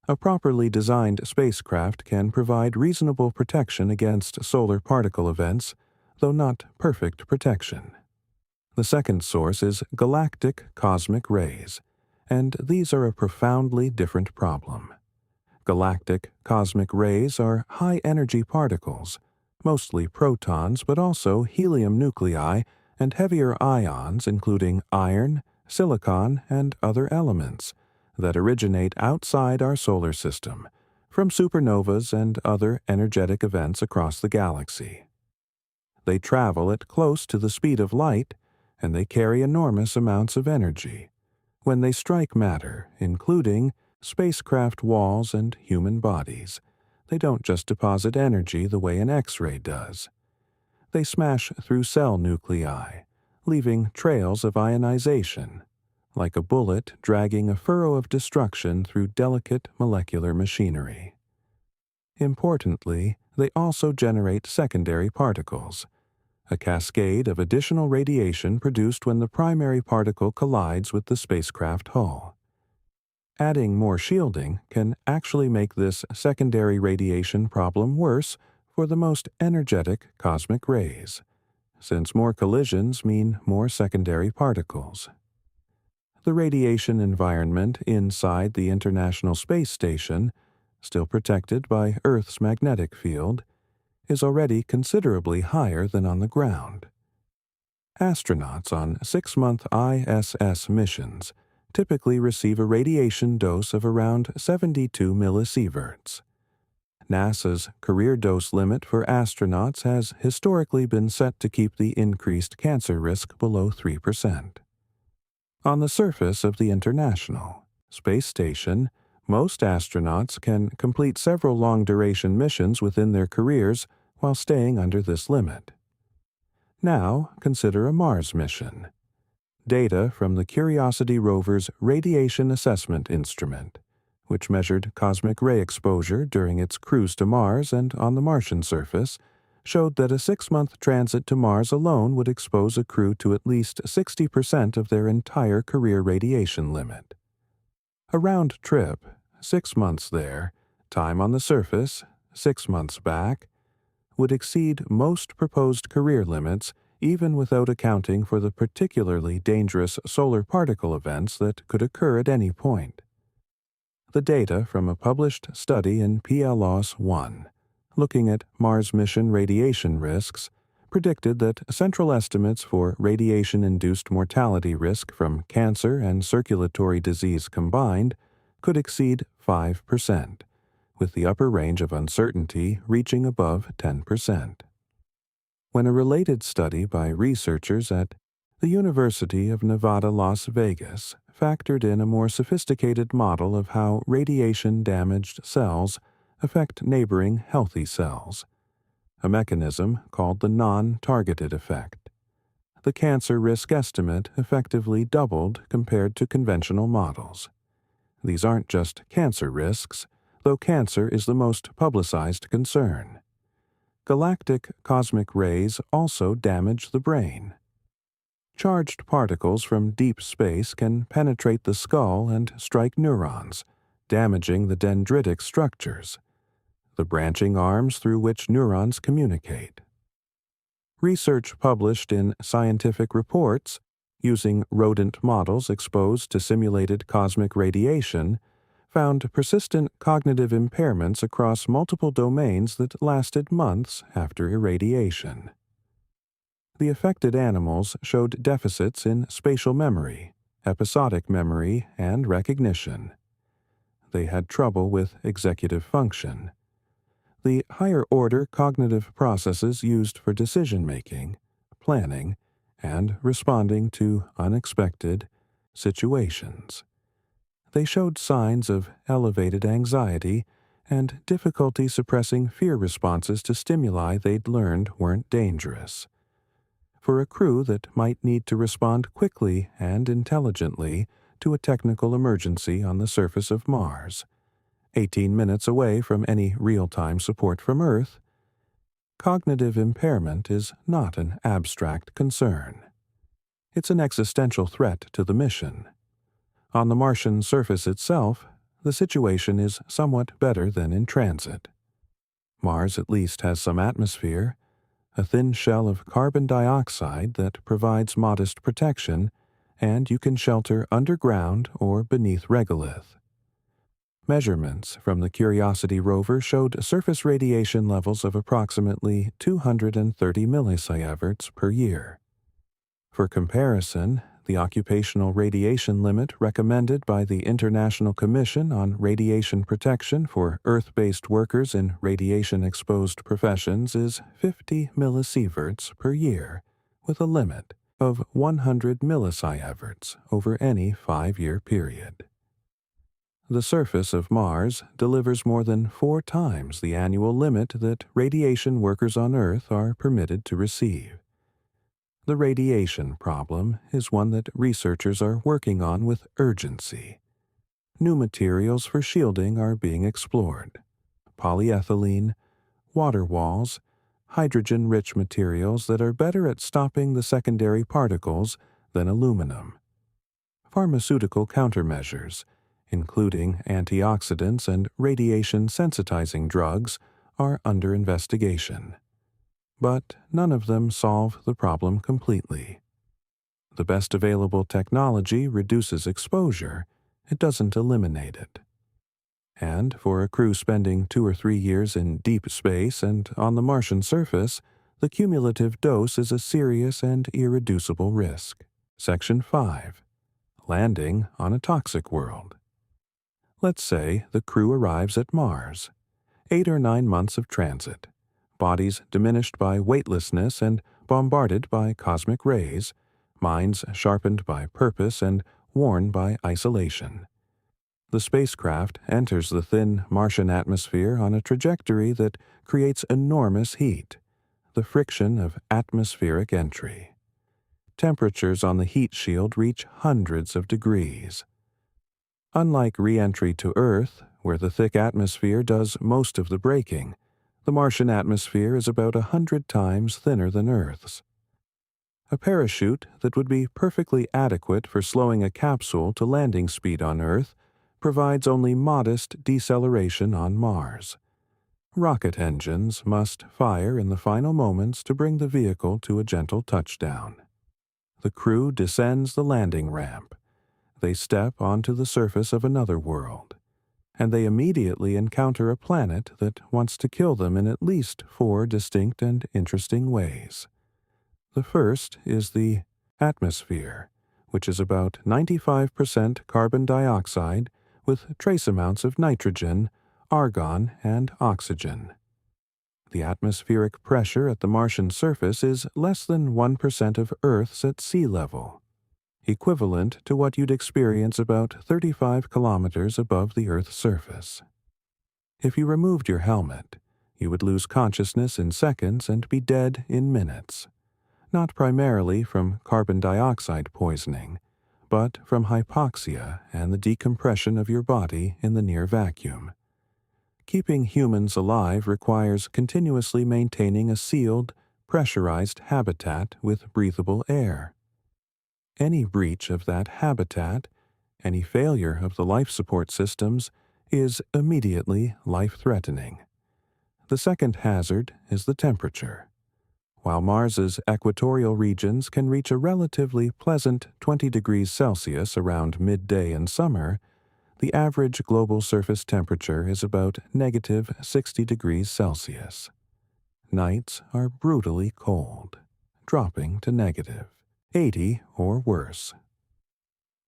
A properly designed spacecraft can provide reasonable protection against solar particle events, though not perfect protection. The second source is galactic cosmic rays, and these are a profoundly different problem. Galactic cosmic rays are high-energy particles, mostly protons but also helium nuclei and heavier ions including iron, silicon, and other elements that originate outside our solar system, from supernovas and other energetic events across the galaxy. They travel at close to the speed of light, and they carry enormous amounts of energy. When they strike matter, including spacecraft walls and human bodies, they don't just deposit energy the way an X-ray does. They smash through cell nuclei, leaving trails of ionization, like a bullet dragging a furrow of destruction through delicate molecular machinery. Importantly, they also generate secondary particles, a cascade of additional radiation produced when the primary particle collides with the spacecraft hull. Adding more shielding can actually make this secondary radiation problem worse for the most energetic cosmic rays, since more collisions mean more secondary particles. The radiation environment inside the International Space Station, still protected by Earth's magnetic field, is already considerably higher than on the ground. Astronauts on 6-month ISS missions typically receive a radiation dose of around 72 millisieverts. NASA's career dose limit for astronauts has historically been set to keep the increased cancer risk below 3%. On the surface of the International Space Station, most astronauts can complete several long-duration missions within their careers while staying under this limit. Now, consider a Mars mission. Data from the Curiosity rover's Radiation Assessment Instrument, which measured cosmic ray exposure during its cruise to Mars and on the Martian surface, showed that a 6-month transit to Mars alone would expose a crew to at least 60% of their entire career radiation limit. A round trip, 6 months there, time on the surface, 6 months back, would exceed most proposed career limits even without accounting for the particularly dangerous solar particle events that could occur at any point. The data from a published study in PLOS 1, looking at Mars mission radiation risks, predicted that central estimates for radiation-induced mortality risk from cancer and circulatory disease combined could exceed 5%, with the upper range of uncertainty reaching above 10%. When a related study by researchers at the University of Nevada, Las Vegas factored in a more sophisticated model of how radiation-damaged cells affect neighboring healthy cells, a mechanism called the non-targeted effect. The cancer risk estimate effectively doubled compared to conventional models. These aren't just cancer risks, though cancer is the most publicized concern. Galactic cosmic rays also damage the brain. Charged particles from deep space can penetrate the skull and strike neurons, damaging the dendritic structures, the branching arms through which neurons communicate. Research published in Scientific Reports, using rodent models exposed to simulated cosmic radiation, found persistent cognitive impairments across multiple domains that lasted months after irradiation. The affected animals showed deficits in spatial memory, episodic memory, and recognition. They had trouble with executive function. The higher-order cognitive processes used for decision-making, planning, and responding to unexpected situations. They showed signs of elevated anxiety and difficulty suppressing fear responses to stimuli they'd learned weren't dangerous. For a crew that might need to respond quickly and intelligently to a technical emergency on the surface of Mars, 18 minutes away from any real-time support from Earth, cognitive impairment is not an abstract concern. It's an existential threat to the mission. On the Martian surface itself, the situation is somewhat better than in transit. Mars at least has some atmosphere, a thin shell of carbon dioxide that provides modest protection, and you can shelter underground or beneath regolith. Measurements from the Curiosity rover showed surface radiation levels of approximately 230 millisieverts per year. For comparison, the occupational radiation limit recommended by the International Commission on Radiation Protection for Earth-based workers in radiation-exposed professions is 50 millisieverts per year, with a limit of 100 millisieverts over any 5-year period. The surface of Mars delivers more than 4 times the annual limit that radiation workers on Earth are permitted to receive. The radiation problem is one that researchers are working on with urgency. New materials for shielding are being explored: polyethylene, water walls, hydrogen-rich materials that are better at stopping the secondary particles than aluminum. Pharmaceutical countermeasures, including antioxidants and radiation-sensitizing drugs, are under investigation. But none of them solve the problem completely. The best available technology reduces exposure, it doesn't eliminate it. And for a crew spending 2 or 3 years in deep space and on the Martian surface, the cumulative dose is a serious and irreducible risk. Section 5. Landing on a toxic world. Let's say the crew arrives at Mars. 8 or 9 months of transit. Bodies diminished by weightlessness and bombarded by cosmic rays, minds sharpened by purpose and worn by isolation. The spacecraft enters the thin Martian atmosphere on a trajectory that creates enormous heat, the friction of atmospheric entry. Temperatures on the heat shield reach hundreds of degrees. Unlike re-entry to Earth, where the thick atmosphere does most of the braking, the Martian atmosphere is about 100 times thinner than Earth's. A parachute that would be perfectly adequate for slowing a capsule to landing speed on Earth provides only modest deceleration on Mars. Rocket engines must fire in the final moments to bring the vehicle to a gentle touchdown. The crew descends the landing ramp. They step onto the surface of another world, and they immediately encounter a planet that wants to kill them in at least 4 distinct and interesting ways. The first is the atmosphere, which is about 95% carbon dioxide with trace amounts of nitrogen, argon, and oxygen. The atmospheric pressure at the Martian surface is less than 1% of Earth's at sea level, equivalent to what you'd experience about 35 kilometers above the Earth's surface. If you removed your helmet, you would lose consciousness in seconds and be dead in minutes, not primarily from carbon dioxide poisoning, but from hypoxia and the decompression of your body in the near vacuum. Keeping humans alive requires continuously maintaining a sealed, pressurized habitat with breathable air. Any breach of that habitat, any failure of the life support systems, is immediately life-threatening. The second hazard is the temperature. While Mars's equatorial regions can reach a relatively pleasant 20 degrees Celsius around midday in summer, the average global surface temperature is about negative 60 degrees Celsius. Nights are brutally cold, dropping to negative 80 or worse.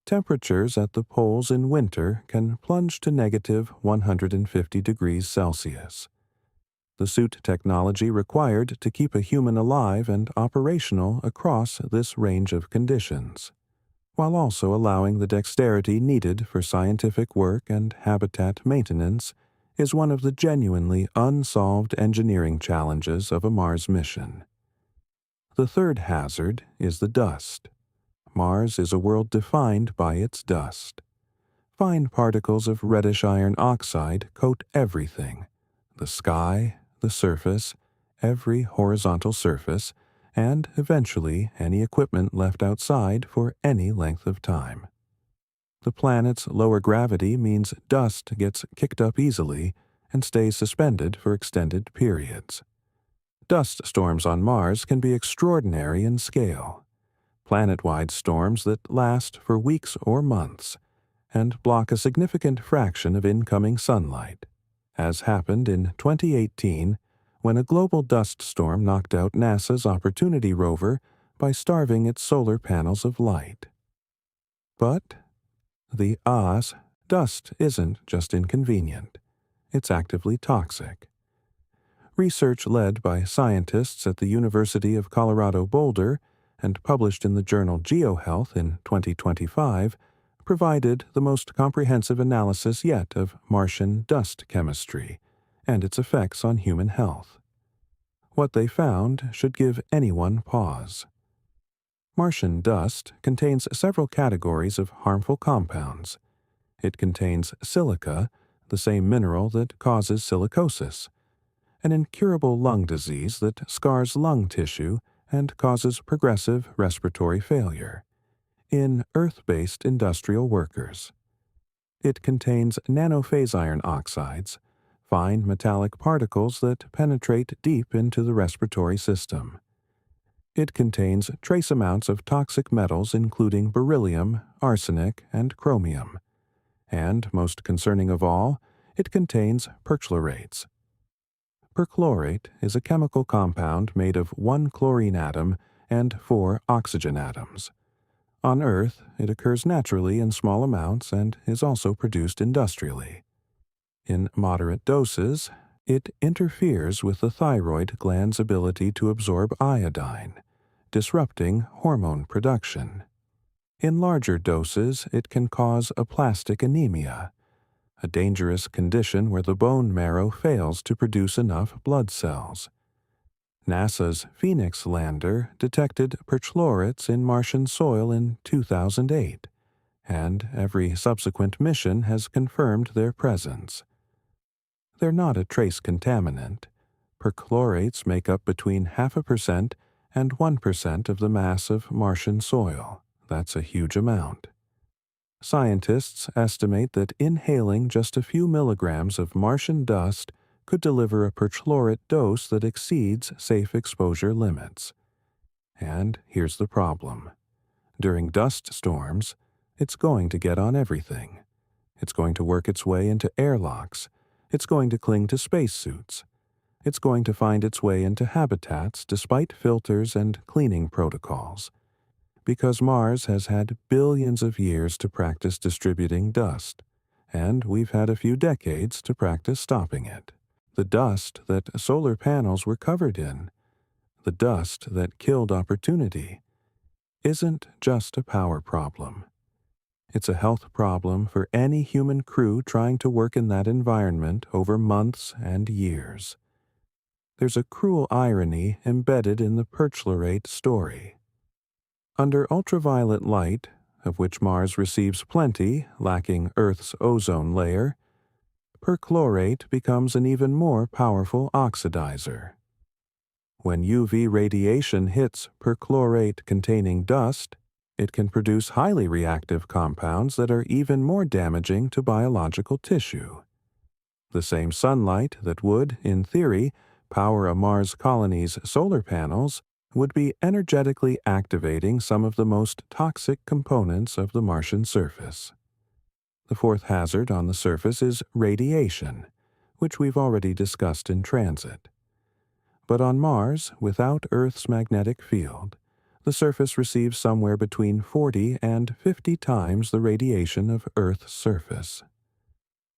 Temperatures at the poles in winter can plunge to negative 150 degrees Celsius. The suit technology required to keep a human alive and operational across this range of conditions, while also allowing the dexterity needed for scientific work and habitat maintenance, is one of the genuinely unsolved engineering challenges of a Mars mission. The third hazard is the dust. Mars is a world defined by its dust. Fine particles of reddish iron oxide coat everything: the sky, the surface, every horizontal surface, and eventually any equipment left outside for any length of time. The planet's lower gravity means dust gets kicked up easily and stays suspended for extended periods. Dust storms on Mars can be extraordinary in scale. Planet-wide storms that last for weeks or months and block a significant fraction of incoming sunlight, as happened in 2018 when a global dust storm knocked out NASA's Opportunity rover by starving its solar panels of light. But the dust isn't just inconvenient. It's actively toxic. Research led by scientists at the University of Colorado Boulder and published in the journal GeoHealth in 2025 provided the most comprehensive analysis yet of Martian dust chemistry and its effects on human health. What they found should give anyone pause. Martian dust contains several categories of harmful compounds. It contains silica, the same mineral that causes silicosis, an incurable lung disease that scars lung tissue and causes progressive respiratory failure in Earth-based industrial workers. It contains nanophase iron oxides, fine metallic particles that penetrate deep into the respiratory system. It contains trace amounts of toxic metals including beryllium, arsenic, and chromium. And, most concerning of all, it contains perchlorates. Perchlorate is a chemical compound made of one chlorine atom and 4 oxygen atoms. On Earth, it occurs naturally in small amounts and is also produced industrially. In moderate doses, it interferes with the thyroid gland's ability to absorb iodine, disrupting hormone production. In larger doses, it can cause aplastic anemia, a dangerous condition where the bone marrow fails to produce enough blood cells. NASA's Phoenix lander detected perchlorates in Martian soil in 2008, and every subsequent mission has confirmed their presence. They're not a trace contaminant. Perchlorates make up between 0.5% and 1% of the mass of Martian soil. That's a huge amount. Scientists estimate that inhaling just a few milligrams of Martian dust could deliver a perchlorate dose that exceeds safe exposure limits. And here's the problem. During dust storms, it's going to get on everything. It's going to work its way into airlocks. It's going to cling to spacesuits. It's going to find its way into habitats despite filters and cleaning protocols. Because Mars has had billions of years to practice distributing dust, and we've had a few decades to practice stopping it. The dust that solar panels were covered in, the dust that killed Opportunity, isn't just a power problem. It's a health problem for any human crew trying to work in that environment over months and years. There's a cruel irony embedded in the perchlorate story. Under ultraviolet light, of which Mars receives plenty, lacking Earth's ozone layer, perchlorate becomes an even more powerful oxidizer. When UV radiation hits perchlorate-containing dust, it can produce highly reactive compounds that are even more damaging to biological tissue. The same sunlight that would, in theory, power a Mars colony's solar panels would be energetically activating some of the most toxic components of the Martian surface. The fourth hazard on the surface is radiation, which we've already discussed in transit. But on Mars, without Earth's magnetic field, the surface receives somewhere between 40 and 50 times the radiation of Earth's surface.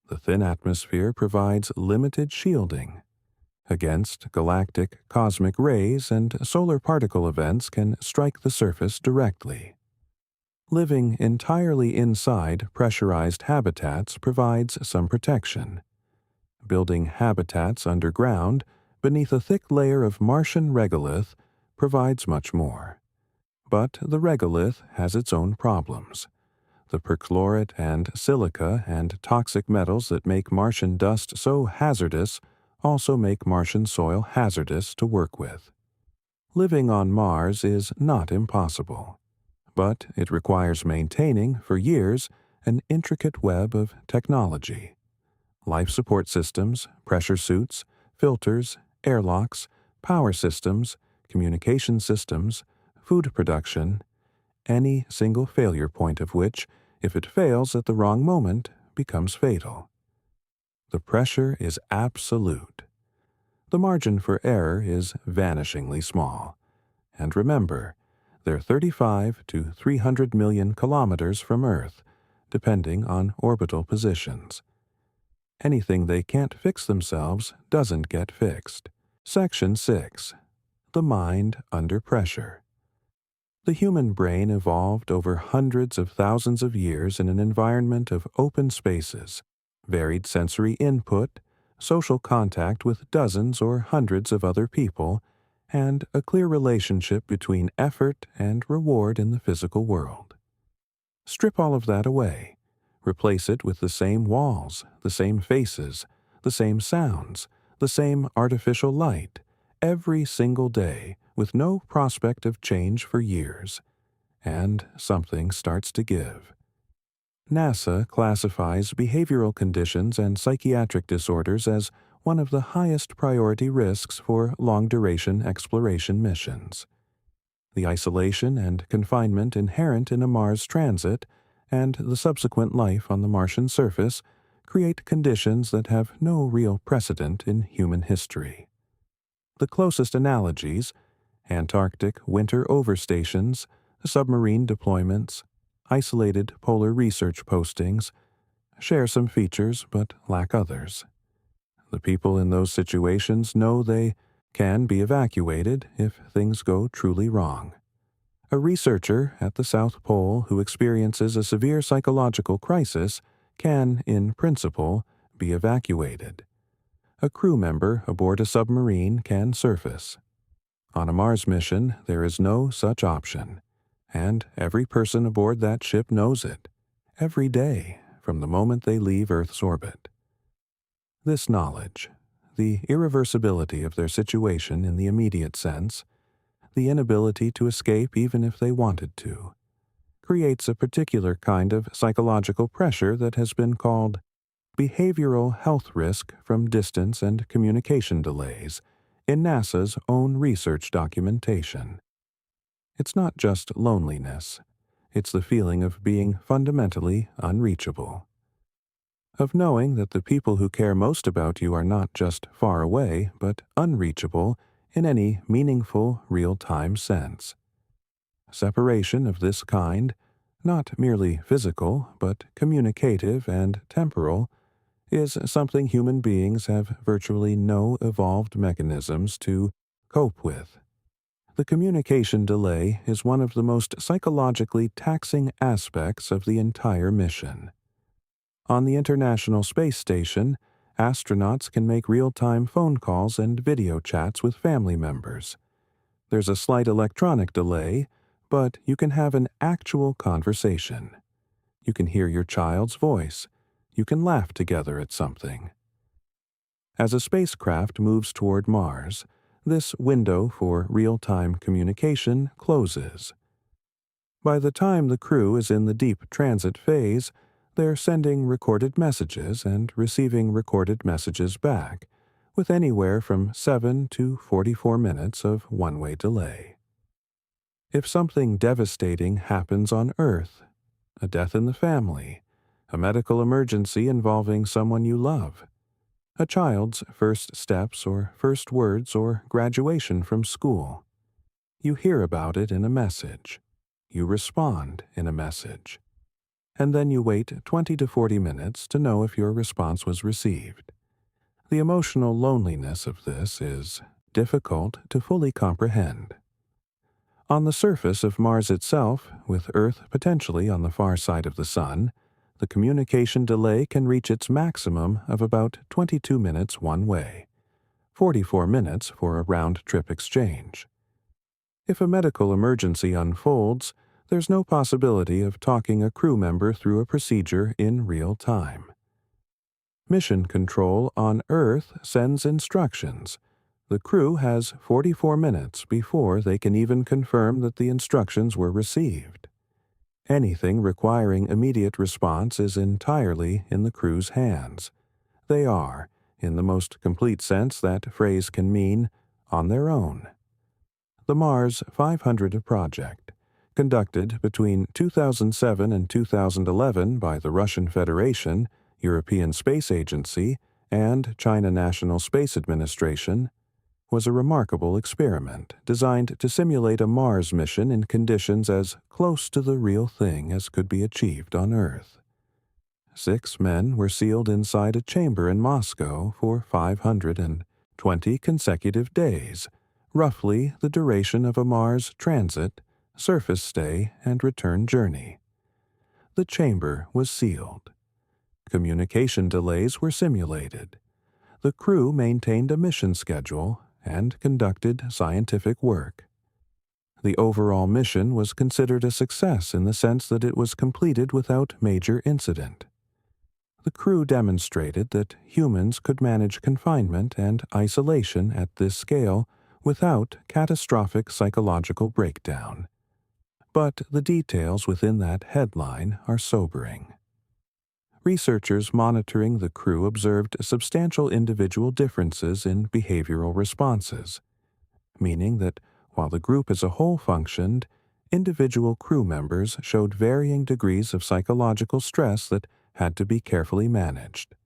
The thin atmosphere provides limited shielding against galactic cosmic rays, and solar particle events can strike the surface directly. Living entirely inside pressurized habitats provides some protection. Building habitats underground, beneath a thick layer of Martian regolith, provides much more. But the regolith has its own problems. The perchlorate and silica and toxic metals that make Martian dust so hazardous also make Martian soil hazardous to work with. Living on Mars is not impossible, but it requires maintaining, for years, an intricate web of technology. Life support systems, pressure suits, filters, airlocks, power systems, communication systems, food production, any single failure point of which, if it fails at the wrong moment, becomes fatal. The pressure is absolute. The margin for error is vanishingly small. And remember, they're 35 to 300 million kilometers from Earth, depending on orbital positions. Anything they can't fix themselves doesn't get fixed. Section 6. The mind under pressure. The human brain evolved over hundreds of thousands of years in an environment of open spaces, varied sensory input, social contact with dozens or hundreds of other people, and a clear relationship between effort and reward in the physical world. Strip all of that away. Replace it with the same walls, the same faces, the same sounds, the same artificial light, every single day, with no prospect of change for years, and something starts to give. NASA classifies behavioral conditions and psychiatric disorders as one of the highest priority risks for long-duration exploration missions. The isolation and confinement inherent in a Mars transit and the subsequent life on the Martian surface create conditions that have no real precedent in human history. The closest analogies: Antarctic winter overstations, submarine deployments, isolated polar research postings, share some features but lack others. The people in those situations know they can be evacuated if things go truly wrong. A researcher at the South Pole who experiences a severe psychological crisis can, in principle, be evacuated. A crew member aboard a submarine can surface. On a Mars mission, there is no such option, and every person aboard that ship knows it, every day, from the moment they leave Earth's orbit. This knowledge, the irreversibility of their situation in the immediate sense, the inability to escape even if they wanted to, creates a particular kind of psychological pressure that has been called behavioral health risk from distance and communication delays in NASA's own research documentation. It's not just loneliness, it's the feeling of being fundamentally unreachable, of knowing that the people who care most about you are not just far away, but unreachable in any meaningful, real-time sense. Separation of this kind, not merely physical, but communicative and temporal, is something human beings have virtually no evolved mechanisms to cope with. The communication delay is one of the most psychologically taxing aspects of the entire mission. On the International Space Station, astronauts can make real-time phone calls and video chats with family members. There's a slight electronic delay, but you can have an actual conversation. You can hear your child's voice. You can laugh together at something. As a spacecraft moves toward Mars, this window for real-time communication closes. By the time the crew is in the deep transit phase, They're sending recorded messages and receiving recorded messages back, with anywhere from 7 to 44 minutes of one-way delay. If something devastating happens on Earth, a death in the family, a medical emergency involving someone you love, a child's first steps or first words or graduation from school, you hear about it in a message. You respond in a message. And then you wait 20 to 40 minutes to know if your response was received. The emotional loneliness of this is difficult to fully comprehend. On the surface of Mars itself, with Earth potentially on the far side of the Sun, the communication delay can reach its maximum of about 22 minutes one way, 44 minutes for a round-trip exchange. If a medical emergency unfolds, there's no possibility of talking a crew member through a procedure in real time. Mission Control on Earth sends instructions. The crew has 44 minutes before they can even confirm that the instructions were received. Anything requiring immediate response is entirely in the crew's hands. They are, in the most complete sense that phrase can mean, on their own. The Mars 500 project, conducted between 2007 and 2011 by the Russian Federation, European Space Agency, and China National Space Administration, was a remarkable experiment designed to simulate a Mars mission in conditions as close to the real thing as could be achieved on Earth. 6 men were sealed inside a chamber in Moscow for 520 consecutive days, roughly the duration of a Mars transit, surface stay, and return journey. The chamber was sealed. Communication delays were simulated. The crew maintained a mission schedule and conducted scientific work. The overall mission was considered a success in the sense that it was completed without major incident. The crew demonstrated that humans could manage confinement and isolation at this scale without catastrophic psychological breakdown. But the details within that headline are sobering. Researchers monitoring the crew observed substantial individual differences in behavioral responses, meaning that while the group as a whole functioned, individual crew members showed varying degrees of psychological stress that had to be carefully managed.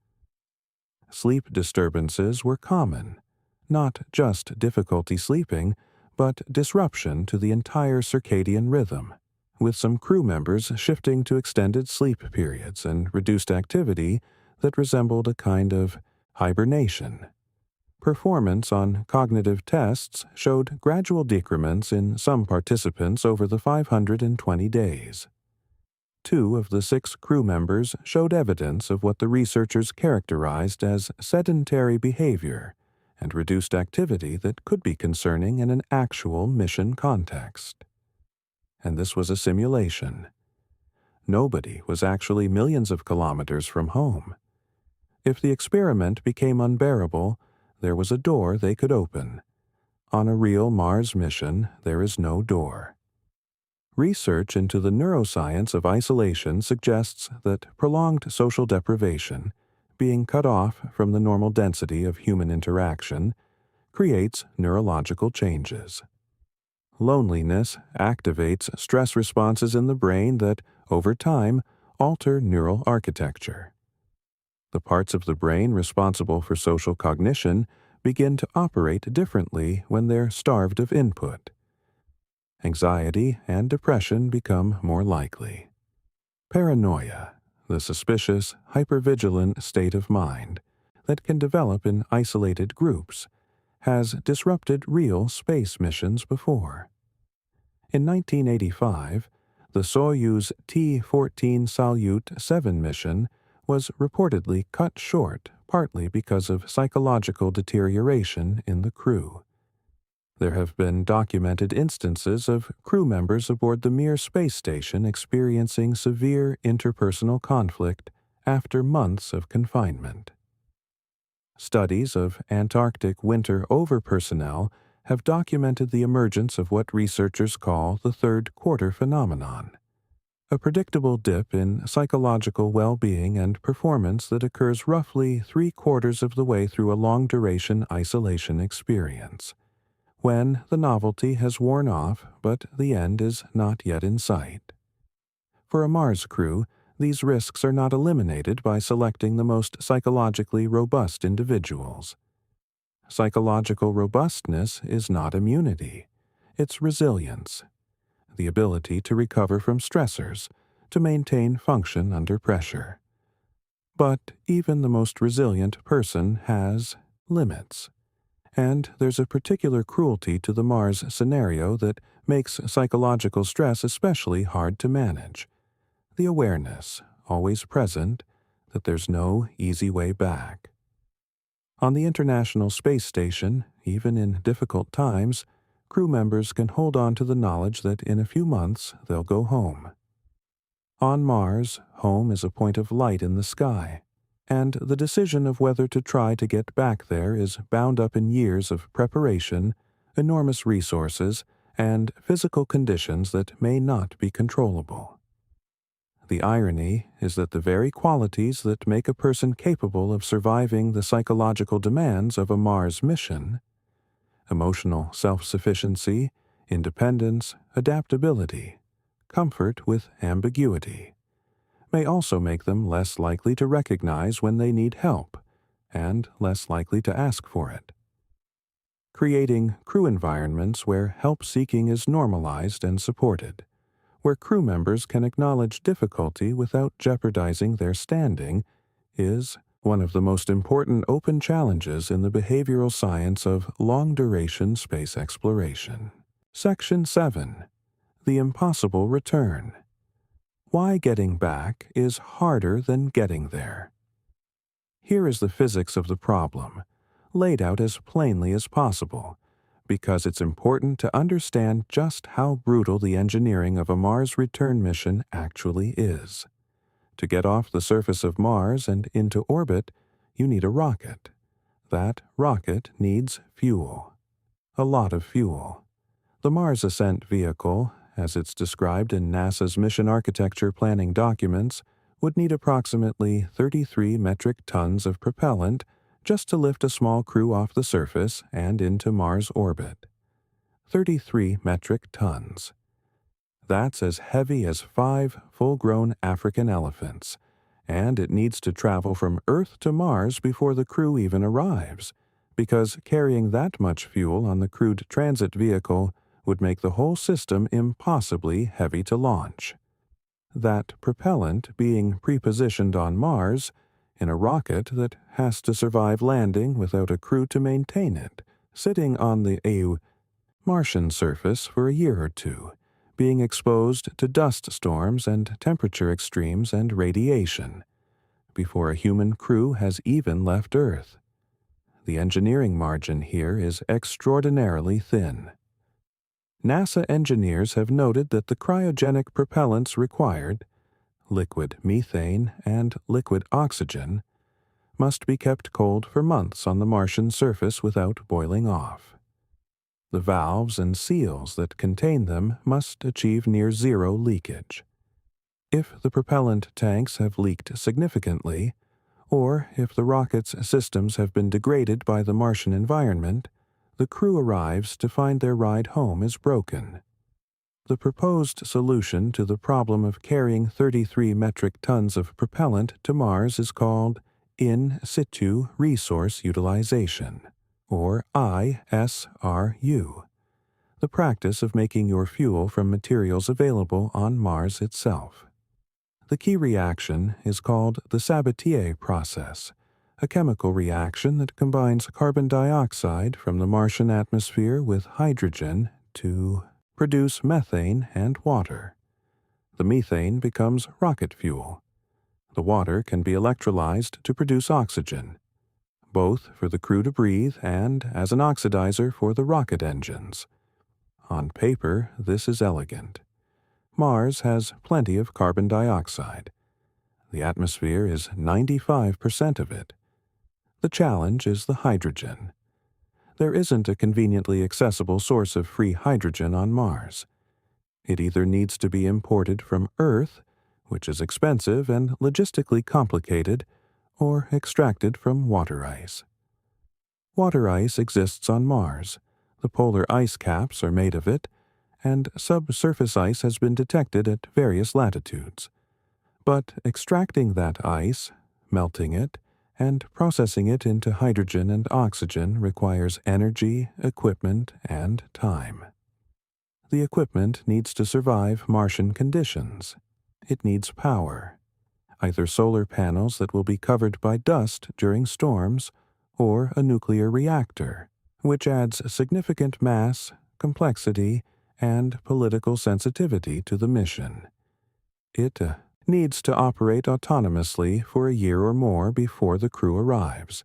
Sleep disturbances were common, not just difficulty sleeping, but disruption to the entire circadian rhythm, with some crew members shifting to extended sleep periods and reduced activity that resembled a kind of hibernation. Performance on cognitive tests showed gradual decrements in some participants over the 520 days. 2 of the 6 crew members showed evidence of what the researchers characterized as sedentary behavior and reduced activity that could be concerning in an actual mission context. And this was a simulation. Nobody was actually millions of kilometers from home. If the experiment became unbearable, there was a door they could open. On a real Mars mission, there is no door. Research into the neuroscience of isolation suggests that prolonged social deprivation, being cut off from the normal density of human interaction, creates neurological changes. Loneliness activates stress responses in the brain that, over time, alter neural architecture. The parts of the brain responsible for social cognition begin to operate differently when they're starved of input. Anxiety and depression become more likely. Paranoia, the suspicious, hypervigilant state of mind that can develop in isolated groups, has disrupted real space missions before. In 1985, the Soyuz T-14 Salyut 7 mission was reportedly cut short partly because of psychological deterioration in the crew. There have been documented instances of crew members aboard the Mir space station experiencing severe interpersonal conflict after months of confinement. Studies of Antarctic winter over personnel have documented the emergence of what researchers call the third quarter phenomenon. a predictable dip in psychological well-being and performance that occurs roughly 3/4 of the way through a long-duration isolation experience, when the novelty has worn off but the end is not yet in sight. For a Mars crew, these risks are not eliminated by selecting the most psychologically robust individuals. Psychological robustness is not immunity, it's resilience, the ability to recover from stressors, to maintain function under pressure. But even the most resilient person has limits. And there's a particular cruelty to the Mars scenario that makes psychological stress especially hard to manage. The awareness, always present, that there's no easy way back. On the International Space Station, even in difficult times, crew members can hold on to the knowledge that in a few months they'll go home. On Mars, home is a point of light in the sky, and the decision of whether to try to get back there is bound up in years of preparation, enormous resources, and physical conditions that may not be controllable. The irony is that the very qualities that make a person capable of surviving the psychological demands of a Mars mission, emotional self-sufficiency, independence, adaptability, comfort with ambiguity, may also make them less likely to recognize when they need help, and less likely to ask for it. Creating crew environments where help-seeking is normalized and supported, where crew members can acknowledge difficulty without jeopardizing their standing, is one of the most important open challenges in the behavioral science of long-duration space exploration. Section 7. The Impossible Return. Why getting back is harder than getting there. Here is the physics of the problem, laid out as plainly as possible, because it's important to understand just how brutal the engineering of a Mars return mission actually is. To get off the surface of Mars and into orbit, you need a rocket. That rocket needs fuel. A lot of fuel. The Mars Ascent Vehicle, as it's described in NASA's mission architecture planning documents, would need approximately 33 metric tons of propellant just to lift a small crew off the surface and into Mars orbit. 33 metric tons. That's as heavy as 5 full-grown African elephants, and it needs to travel from Earth to Mars before the crew even arrives, because carrying that much fuel on the crewed transit vehicle would make the whole system impossibly heavy to launch. That propellant being prepositioned on Mars in a rocket that has to survive landing without a crew to maintain it, sitting on the Martian surface for a year or two, being exposed to dust storms and temperature extremes and radiation, before a human crew has even left Earth. The engineering margin here is extraordinarily thin. NASA engineers have noted that the cryogenic propellants required, liquid methane and liquid oxygen, must be kept cold for months on the Martian surface without boiling off. The valves and seals that contain them must achieve near zero leakage. If the propellant tanks have leaked significantly, or if the rocket's systems have been degraded by the Martian environment, the crew arrives to find their ride home is broken. The proposed solution to the problem of carrying 33 metric tons of propellant to Mars is called in situ resource utilization, or ISRU, the practice of making your fuel from materials available on Mars itself. The key reaction is called the Sabatier process, a chemical reaction that combines carbon dioxide from the Martian atmosphere with hydrogen to produce methane and water. The methane becomes rocket fuel. The water can be electrolyzed to produce oxygen, both for the crew to breathe and as an oxidizer for the rocket engines. On paper, this is elegant. Mars has plenty of carbon dioxide. The atmosphere is 95% of it. The challenge is the hydrogen. There isn't a conveniently accessible source of free hydrogen on Mars. It either needs to be imported from Earth, which is expensive and logistically complicated, or extracted from water ice. Water ice exists on Mars. The polar ice caps are made of it, and subsurface ice has been detected at various latitudes. But extracting that ice, melting it, and processing it into hydrogen and oxygen requires energy, equipment, and time. The equipment needs to survive Martian conditions. It needs power, either solar panels that will be covered by dust during storms, or a nuclear reactor, which adds significant mass, complexity, and political sensitivity to the mission. It needs to operate autonomously for a year or more before the crew arrives,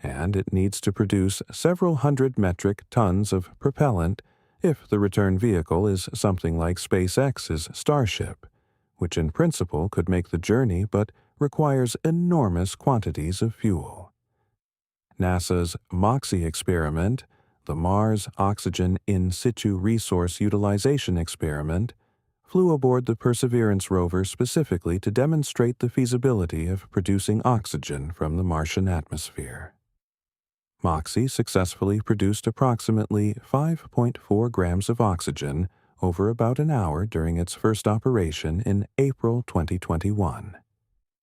and it needs to produce several hundred metric tons of propellant if the return vehicle is something like SpaceX's Starship, which in principle could make the journey but requires enormous quantities of fuel. NASA's MOXIE experiment, the Mars Oxygen In Situ Resource Utilization Experiment, flew aboard the Perseverance rover specifically to demonstrate the feasibility of producing oxygen from the Martian atmosphere. MOXIE successfully produced approximately 5.4 grams of oxygen over about an hour during its first operation in April 2021,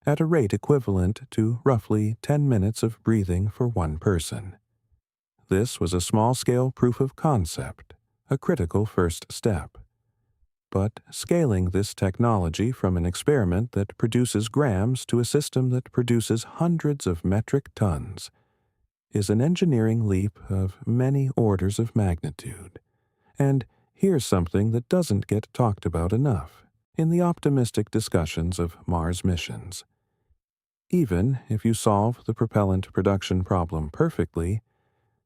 at a rate equivalent to roughly 10 minutes of breathing for one person. This was a small-scale proof of concept, a critical first step. But scaling this technology from an experiment that produces grams to a system that produces hundreds of metric tons is an engineering leap of many orders of magnitude. And here's something that doesn't get talked about enough in the optimistic discussions of Mars missions. Even if you solve the propellant production problem perfectly,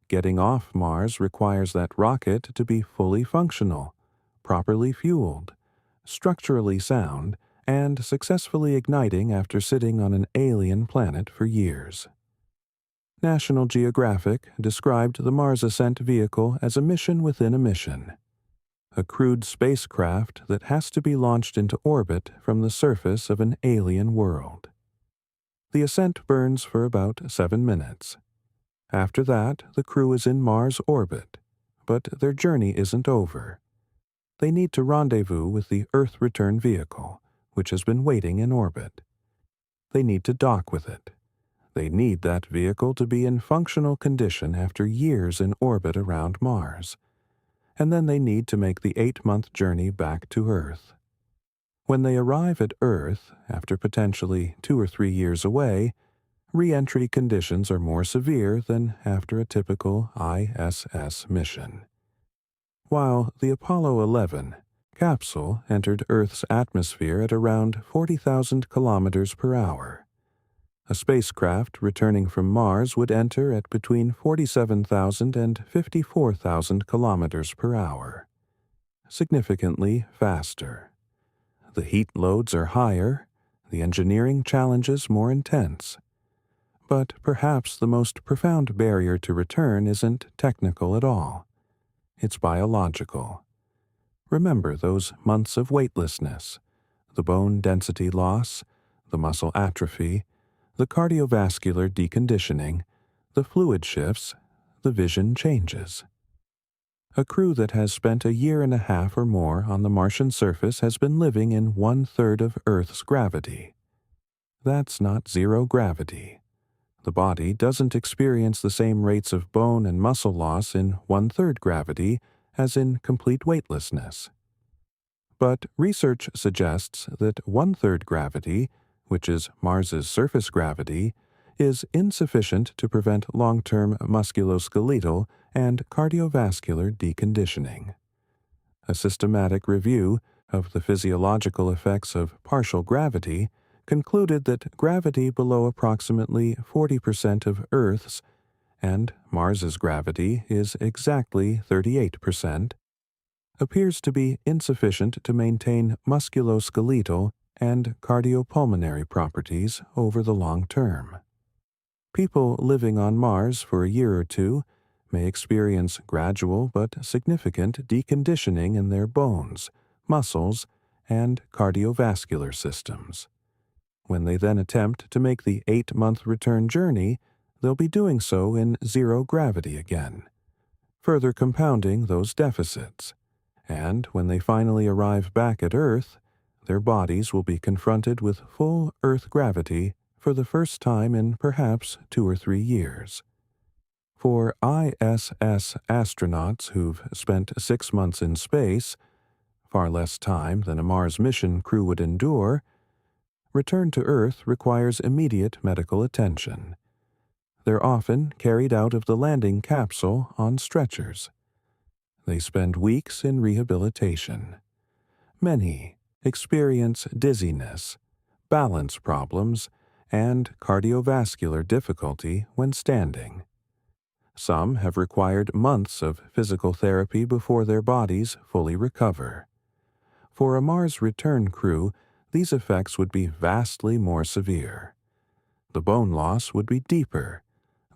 getting off Mars requires that rocket to be fully functional, properly fueled, structurally sound, and successfully igniting after sitting on an alien planet for years. National Geographic described the Mars ascent vehicle as a mission within a mission, a crewed spacecraft that has to be launched into orbit from the surface of an alien world. The ascent burns for about 7 minutes. After that, the crew is in Mars orbit, but their journey isn't over. They need to rendezvous with the Earth return vehicle, which has been waiting in orbit. They need to dock with it. They need that vehicle to be in functional condition after years in orbit around Mars. And then they need to make the 8-month journey back to Earth. When they arrive at Earth, after potentially 2 or 3 years away, re-entry conditions are more severe than after a typical ISS mission. While the Apollo 11 capsule entered Earth's atmosphere at around 40,000 kilometers per hour, a spacecraft returning from Mars would enter at between 47,000 and 54,000 kilometers per hour, significantly faster. The heat loads are higher, the engineering challenges more intense. But perhaps the most profound barrier to return isn't technical at all. It's biological. Remember those months of weightlessness, the bone density loss, the muscle atrophy, the cardiovascular deconditioning, the fluid shifts, the vision changes. A crew that has spent 1.5 years or more on the Martian surface has been living in 1/3 of Earth's gravity. That's not zero gravity. The body doesn't experience the same rates of bone and muscle loss in 1/3 gravity as in complete weightlessness. But research suggests that 1/3 gravity, which is Mars's surface gravity, is insufficient to prevent long-term musculoskeletal and cardiovascular deconditioning. A systematic review of the physiological effects of partial gravity concluded that gravity below approximately 40% of Earth's, and Mars's gravity is exactly 38%, appears to be insufficient to maintain musculoskeletal and cardiopulmonary properties over the long term. People living on Mars for a year or two may experience gradual but significant deconditioning in their bones, muscles, and cardiovascular systems. When they then attempt to make the 8-month return journey, they'll be doing so in zero gravity again, further compounding those deficits. And when they finally arrive back at Earth, their bodies will be confronted with full Earth gravity for the first time in perhaps 2 or 3 years. For ISS astronauts who've spent 6 months in space, far less time than a Mars mission crew would endure, return to Earth requires immediate medical attention. They're often carried out of the landing capsule on stretchers. They spend weeks in rehabilitation. Many experience dizziness, balance problems, and cardiovascular difficulty when standing. Some have required months of physical therapy before their bodies fully recover. For a Mars return crew, these effects would be vastly more severe. The bone loss would be deeper,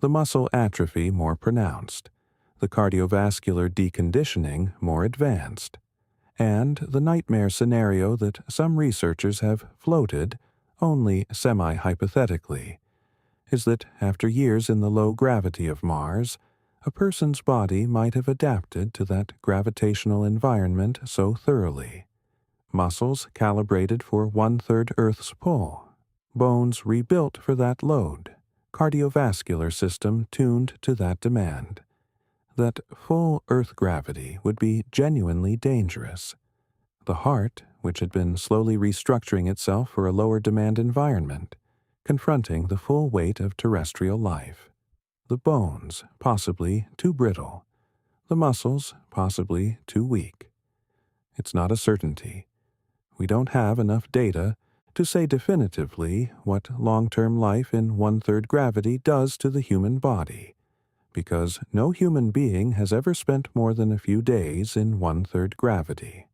the muscle atrophy more pronounced, the cardiovascular deconditioning more advanced, and the nightmare scenario that some researchers have floated, only semi-hypothetically, is that after years in the low gravity of Mars, a person's body might have adapted to that gravitational environment so thoroughly. Muscles calibrated for 1/3 Earth's pull, bones rebuilt for that load, cardiovascular system tuned to that demand, that full Earth gravity would be genuinely dangerous. The heart, which had been slowly restructuring itself for a lower demand environment, confronting the full weight of terrestrial life. The bones, possibly too brittle. The muscles, possibly too weak. It's not a certainty. We don't have enough data to say definitively what long-term life in 1/3 gravity does to the human body, because no human being has ever spent more than a few days in 1/3 gravity.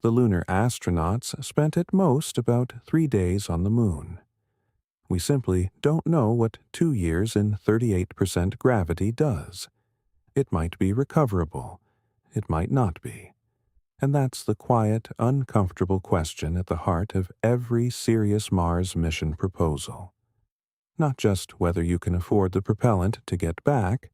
The lunar astronauts spent at most about 3 days on the Moon. We simply don't know what 2 years in 38% gravity does. It might be recoverable. It might not be. And that's the quiet, uncomfortable question at the heart of every serious Mars mission proposal. Not just whether you can afford the propellant to get back,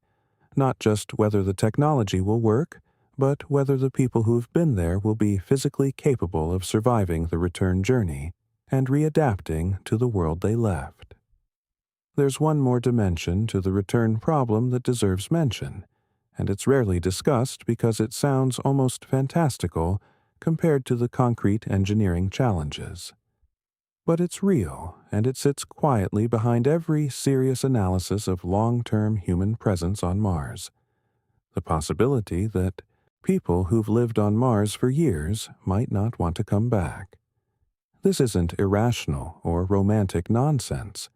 not just whether the technology will work, but whether the people who've been there will be physically capable of surviving the return journey and readapting to the world they left. There's one more dimension to the return problem that deserves mention, and it's rarely discussed because it sounds almost fantastical compared to the concrete engineering challenges. But it's real, and it sits quietly behind every serious analysis of long-term human presence on Mars. The possibility that people who've lived on Mars for years might not want to come back. This isn't irrational or romantic nonsense.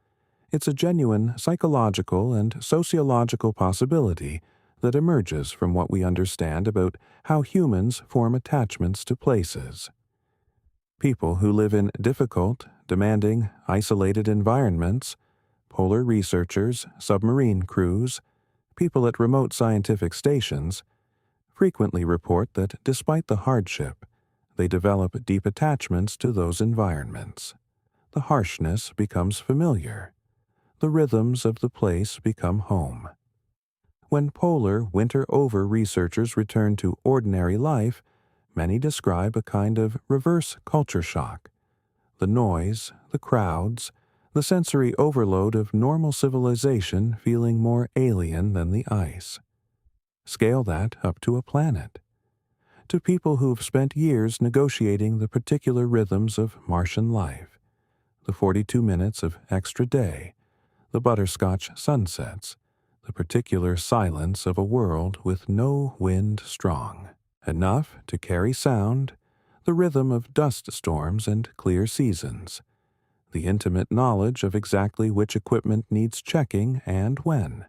It's a genuine psychological and sociological possibility that emerges from what we understand about how humans form attachments to places. People who live in difficult, demanding, isolated environments, polar researchers, submarine crews, people at remote scientific stations, frequently report that despite the hardship, they develop deep attachments to those environments. The harshness becomes familiar. The rhythms of the place become home. When polar, winter-over researchers return to ordinary life, many describe a kind of reverse culture shock. The noise, the crowds, the sensory overload of normal civilization feeling more alien than the ice. Scale that up to a planet. To people who've spent years negotiating the particular rhythms of Martian life, the 42 minutes of extra day, the butterscotch sunsets, the particular silence of a world with no wind strong, enough to carry sound, the rhythm of dust storms and clear seasons, the intimate knowledge of exactly which equipment needs checking and when,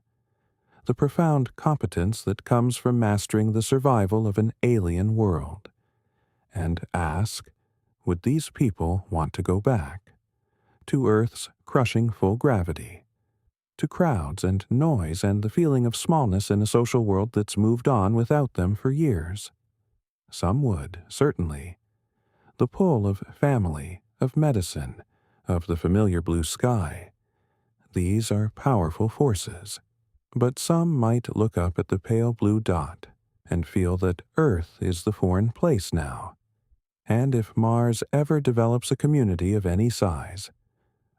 the profound competence that comes from mastering the survival of an alien world, and ask, would these people want to go back? To Earth's crushing full gravity, to crowds and noise and the feeling of smallness in a social world that's moved on without them for years. Some would, certainly. The pull of family, of medicine, of the familiar blue sky. These are powerful forces. But some might look up at the pale blue dot and feel that Earth is the foreign place now. And if Mars ever develops a community of any size,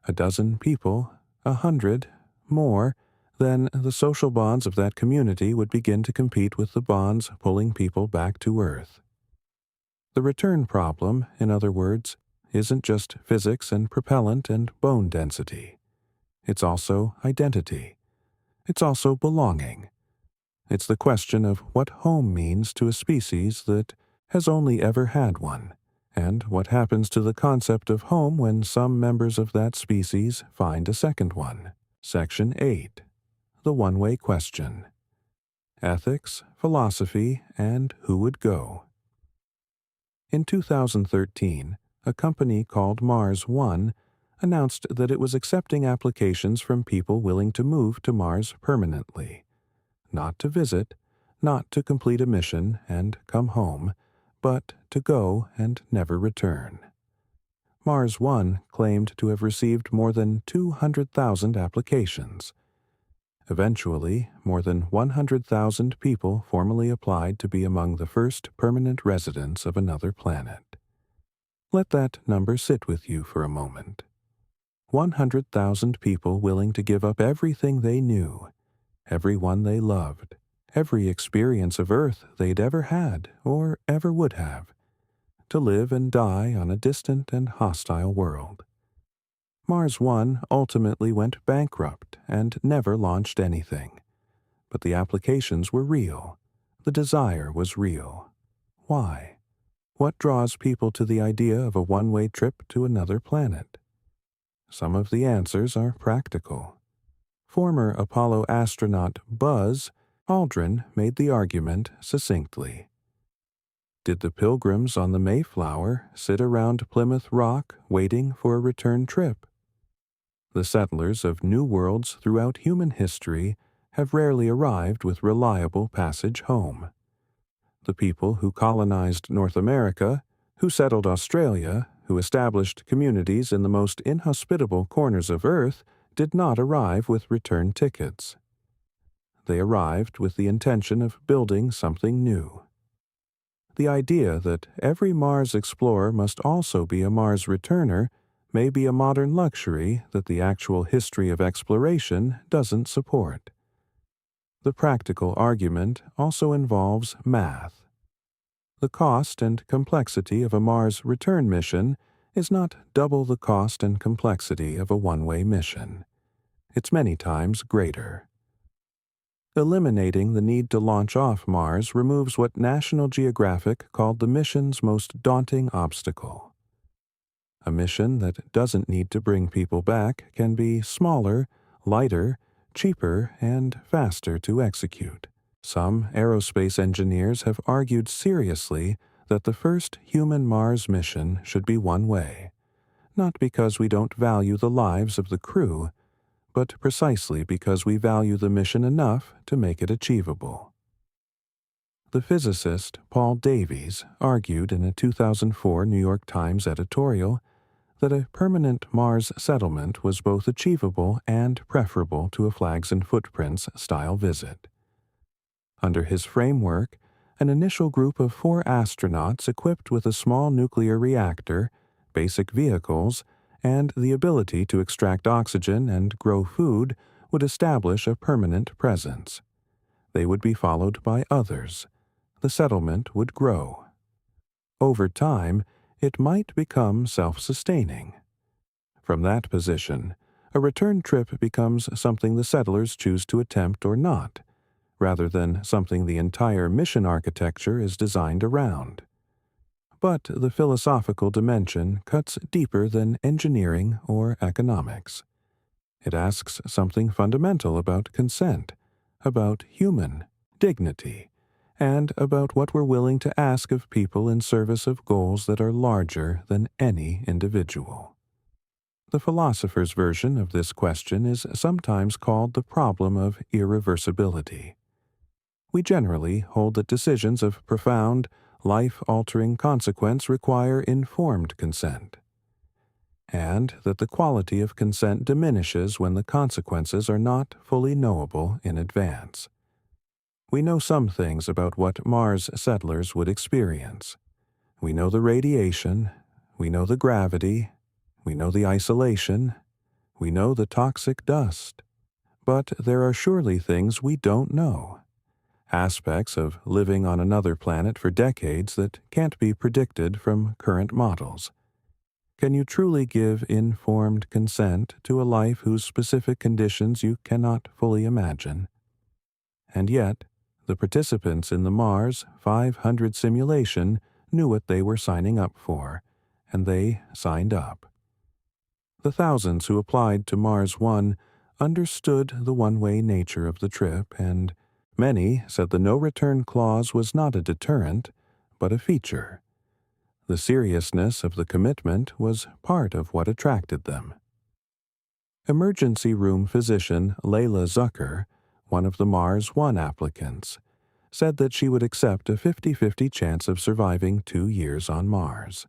a dozen people, 100, more, then the social bonds of that community would begin to compete with the bonds pulling people back to Earth. The return problem, in other words, isn't just physics and propellant and bone density. It's also identity. It's also belonging. It's the question of what home means to a species that has only ever had one, and what happens to the concept of home when some members of that species find a second one. Section 8. The One-Way Question. Ethics, Philosophy, and Who Would Go. In 2013, a company called Mars One announced that it was accepting applications from people willing to move to Mars permanently. Not to visit, not to complete a mission and come home, but to go and never return. Mars One claimed to have received more than 200,000 applications. Eventually, more than 100,000 people formally applied to be among the first permanent residents of another planet. Let that number sit with you for a moment. 100,000 people willing to give up everything they knew, everyone they loved, every experience of Earth they'd ever had or ever would have, to live and die on a distant and hostile world. Mars One ultimately went bankrupt and never launched anything. But the applications were real. The desire was real. Why? What draws people to the idea of a one-way trip to another planet? Some of the answers are practical. Former Apollo astronaut Buzz Aldrin made the argument succinctly. Did the pilgrims on the Mayflower sit around Plymouth Rock waiting for a return trip? The settlers of new worlds throughout human history have rarely arrived with reliable passage home. The people who colonized North America, who settled Australia, who established communities in the most inhospitable corners of Earth, did not arrive with return tickets. They arrived with the intention of building something new. The idea that every Mars explorer must also be a Mars returner may be a modern luxury that the actual history of exploration doesn't support. The practical argument also involves math. The cost and complexity of a Mars return mission is not double the cost and complexity of a one-way mission. It's many times greater. Eliminating the need to launch off Mars removes what National Geographic called the mission's most daunting obstacle. A mission that doesn't need to bring people back can be smaller, lighter, cheaper, and faster to execute. Some aerospace engineers have argued seriously that the first human Mars mission should be one way, not because we don't value the lives of the crew, but precisely because we value the mission enough to make it achievable. The physicist Paul Davies argued in a 2004 New York Times editorial that a permanent Mars settlement was both achievable and preferable to a flags and footprints style visit. Under his framework, an initial group of 4 astronauts equipped with a small nuclear reactor, basic vehicles, and the ability to extract oxygen and grow food would establish a permanent presence. They would be followed by others. The settlement would grow. Over time, it might become self-sustaining. From that position, a return trip becomes something the settlers choose to attempt or not, rather than something the entire mission architecture is designed around. But the philosophical dimension cuts deeper than engineering or economics. It asks something fundamental about consent, about human dignity, and about what we're willing to ask of people in service of goals that are larger than any individual. The philosopher's version of this question is sometimes called the problem of irreversibility. We generally hold that decisions of profound, life-altering consequence require informed consent, and that the quality of consent diminishes when the consequences are not fully knowable in advance. We know some things about what Mars settlers would experience. We know the radiation, we know the gravity, we know the isolation, we know the toxic dust. But there are surely things we don't know. Aspects of living on another planet for decades that can't be predicted from current models. Can you truly give informed consent to a life whose specific conditions you cannot fully imagine? And yet, the participants in the Mars 500 simulation knew what they were signing up for, and they signed up. The thousands who applied to Mars 1 understood the one-way nature of the trip, and many said the no-return clause was not a deterrent, but a feature. The seriousness of the commitment was part of what attracted them. Emergency room physician Layla Zucker, one of the Mars 1 applicants, said that she would accept a 50-50 chance of surviving 2 years on Mars.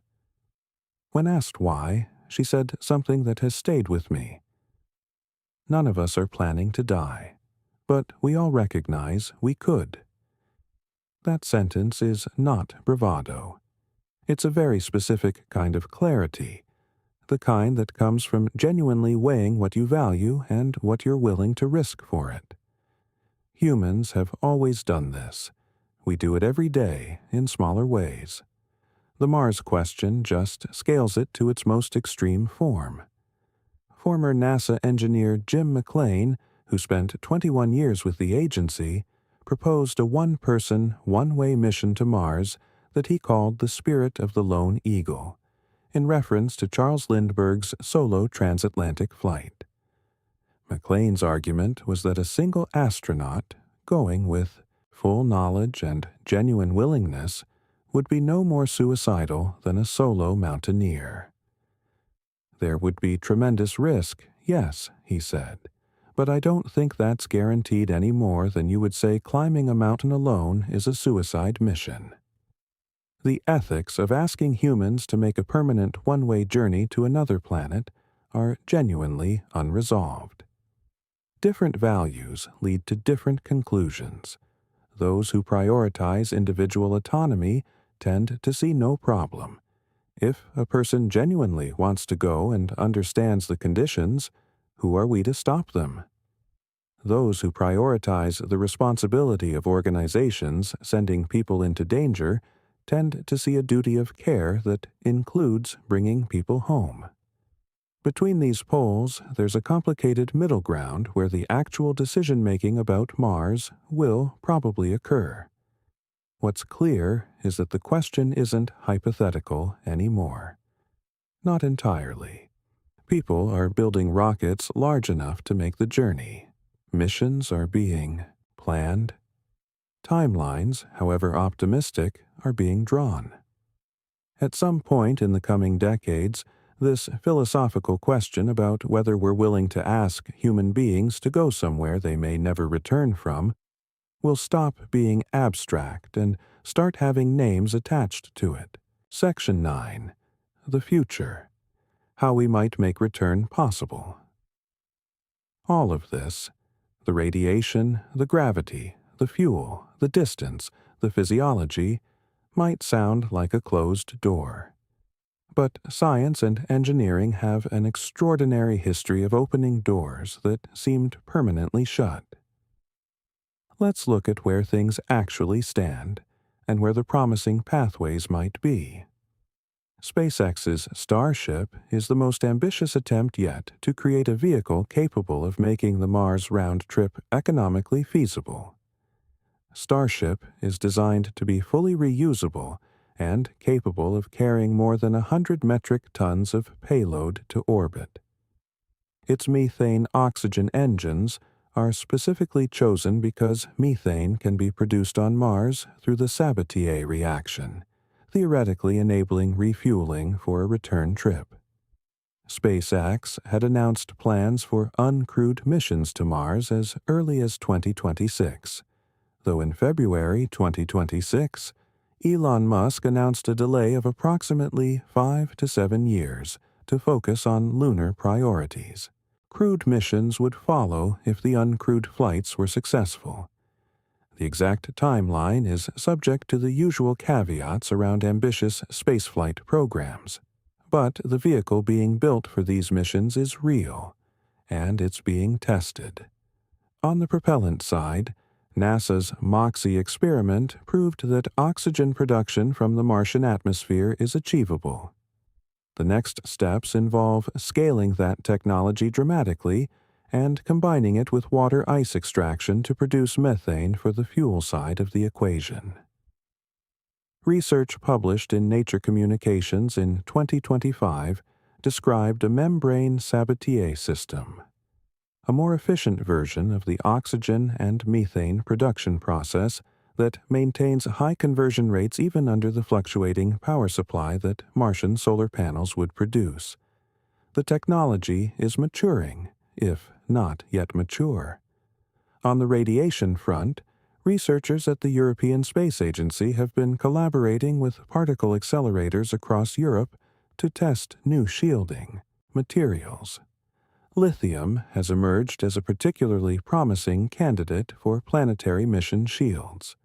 When asked why, she said something that has stayed with me. None of us are planning to die, but we all recognize we could. That sentence is not bravado. It's a very specific kind of clarity, the kind that comes from genuinely weighing what you value and what you're willing to risk for it. Humans have always done this. We do it every day in smaller ways. The Mars question just scales it to its most extreme form. Former NASA engineer Jim McLean, who spent 21 years with the agency, proposed a one-person, one-way mission to Mars that he called the Spirit of the Lone Eagle, in reference to Charles Lindbergh's solo transatlantic flight. McLean's argument was that a single astronaut, going with full knowledge and genuine willingness, would be no more suicidal than a solo mountaineer. There would be tremendous risk, yes, he said, but I don't think that's guaranteed any more than you would say climbing a mountain alone is a suicide mission. The ethics of asking humans to make a permanent one-way journey to another planet are genuinely unresolved. Different values lead to different conclusions. Those who prioritize individual autonomy tend to see no problem. If a person genuinely wants to go and understands the conditions, who are we to stop them? Those who prioritize the responsibility of organizations sending people into danger tend to see a duty of care that includes bringing people home. Between these poles, there's a complicated middle ground where the actual decision-making about Mars will probably occur. What's clear is that the question isn't hypothetical anymore. Not entirely. People are building rockets large enough to make the journey. Missions are being planned. Timelines, however optimistic, are being drawn. At some point in the coming decades, this philosophical question about whether we're willing to ask human beings to go somewhere they may never return from will stop being abstract and start having names attached to it. Section 9. The Future. How we might make return possible. All of this, the radiation, the gravity, the fuel, the distance, the physiology, might sound like a closed door. But science and engineering have an extraordinary history of opening doors that seemed permanently shut. Let's look at where things actually stand and where the promising pathways might be. SpaceX's Starship is the most ambitious attempt yet to create a vehicle capable of making the Mars round trip economically feasible. Starship is designed to be fully reusable and capable of carrying more than 100 metric tons of payload to orbit. Its methane-oxygen engines are specifically chosen because methane can be produced on Mars through the Sabatier reaction, theoretically enabling refueling for a return trip. SpaceX had announced plans for uncrewed missions to Mars as early as 2026, though in February 2026, Elon Musk announced a delay of approximately 5 to 7 years to focus on lunar priorities. Crewed missions would follow if the uncrewed flights were successful. The exact timeline is subject to the usual caveats around ambitious spaceflight programs, but the vehicle being built for these missions is real, and it's being tested. On the propellant side, NASA's MOXIE experiment proved that oxygen production from the Martian atmosphere is achievable. The next steps involve scaling that technology dramatically and combining it with water ice extraction to produce methane for the fuel side of the equation. Research published in Nature Communications in 2025 described a membrane Sabatier system, a more efficient version of the oxygen and methane production process that maintains high conversion rates even under the fluctuating power supply that Martian solar panels would produce. The technology is maturing, if not yet mature. On the radiation front, researchers at the European Space Agency have been collaborating with particle accelerators across Europe to test new shielding materials. Lithium has emerged as a particularly promising candidate for planetary mission shields.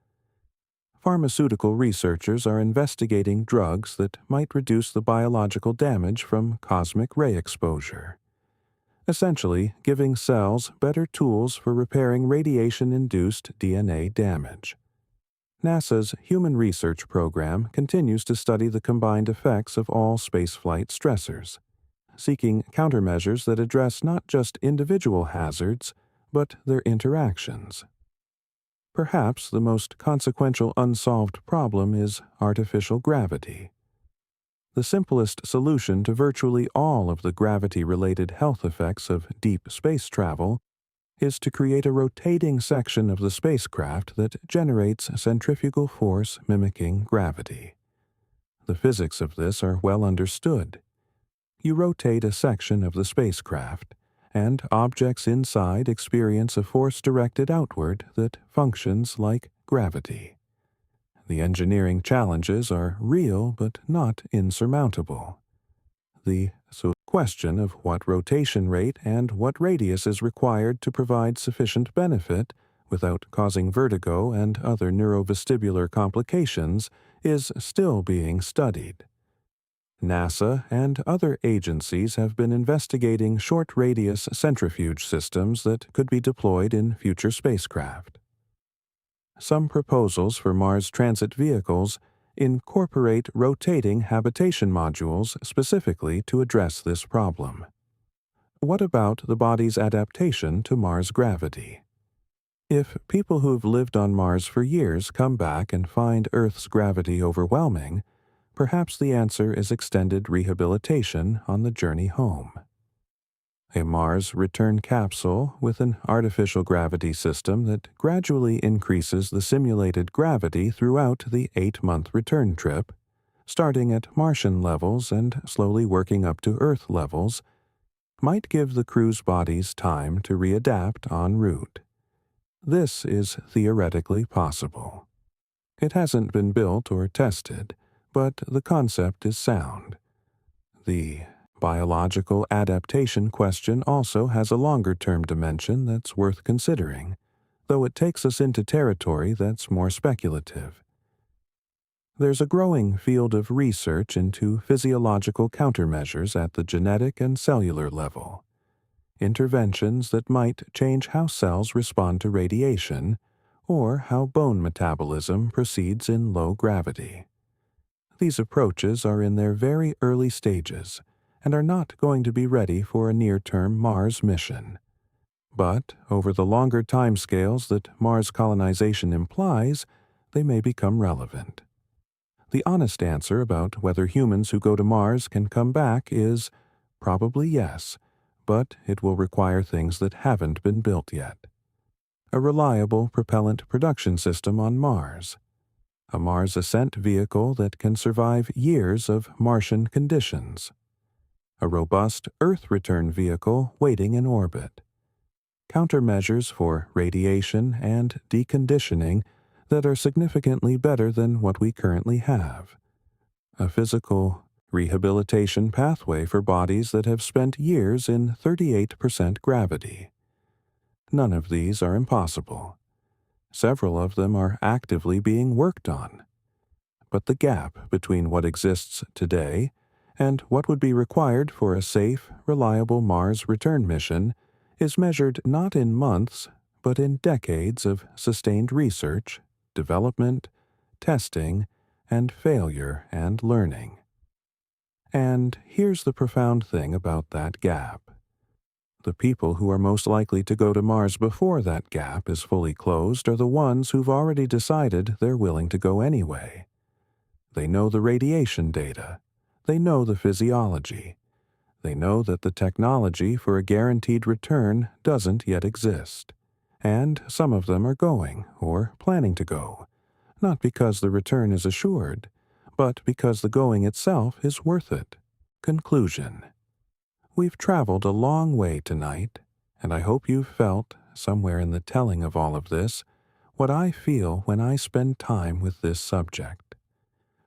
Pharmaceutical researchers are investigating drugs that might reduce the biological damage from cosmic ray exposure, essentially giving cells better tools for repairing radiation-induced DNA damage. NASA's Human Research Program continues to study the combined effects of all spaceflight stressors, seeking countermeasures that address not just individual hazards, but their interactions. Perhaps the most consequential unsolved problem is artificial gravity. The simplest solution to virtually all of the gravity-related health effects of deep space travel is to create a rotating section of the spacecraft that generates centrifugal force mimicking gravity. The physics of this are well understood. You rotate a section of the spacecraft, and objects inside experience a force directed outward that functions like gravity. The engineering challenges are real but not insurmountable. The question of what rotation rate and what radius is required to provide sufficient benefit without causing vertigo and other neurovestibular complications is still being studied. NASA and other agencies have been investigating short-radius centrifuge systems that could be deployed in future spacecraft. Some proposals for Mars transit vehicles incorporate rotating habitation modules specifically to address this problem. What about the body's adaptation to Mars gravity? If people who've lived on Mars for years come back and find Earth's gravity overwhelming, perhaps the answer is extended rehabilitation on the journey home. A Mars return capsule with an artificial gravity system that gradually increases the simulated gravity throughout the 8-month return trip, starting at Martian levels and slowly working up to Earth levels, might give the crew's bodies time to readapt en route. This is theoretically possible. It hasn't been built or tested, but the concept is sound. The biological adaptation question also has a longer-term dimension that's worth considering, though it takes us into territory that's more speculative. There's a growing field of research into physiological countermeasures at the genetic and cellular level, interventions that might change how cells respond to radiation or how bone metabolism proceeds in low gravity. These approaches are in their very early stages and are not going to be ready for a near-term Mars mission. But over the longer timescales that Mars colonization implies, they may become relevant. The honest answer about whether humans who go to Mars can come back is probably yes, but it will require things that haven't been built yet. A reliable propellant production system on Mars, a Mars ascent vehicle that can survive years of Martian conditions, a robust Earth return vehicle waiting in orbit, countermeasures for radiation and deconditioning that are significantly better than what we currently have. A physical rehabilitation pathway for bodies that have spent years in 38% gravity. None of these are impossible. Several of them are actively being worked on. But the gap between what exists today and what would be required for a safe, reliable Mars return mission is measured not in months, but in decades of sustained research, development, testing, and failure and learning. And here's the profound thing about that gap. The people who are most likely to go to Mars before that gap is fully closed are the ones who've already decided they're willing to go anyway. They know the radiation data. They know the physiology. They know that the technology for a guaranteed return doesn't yet exist. And some of them are going, or planning to go, not because the return is assured, but because the going itself is worth it. Conclusion. We've traveled a long way tonight, and I hope you've felt, somewhere in the telling of all of this, what I feel when I spend time with this subject.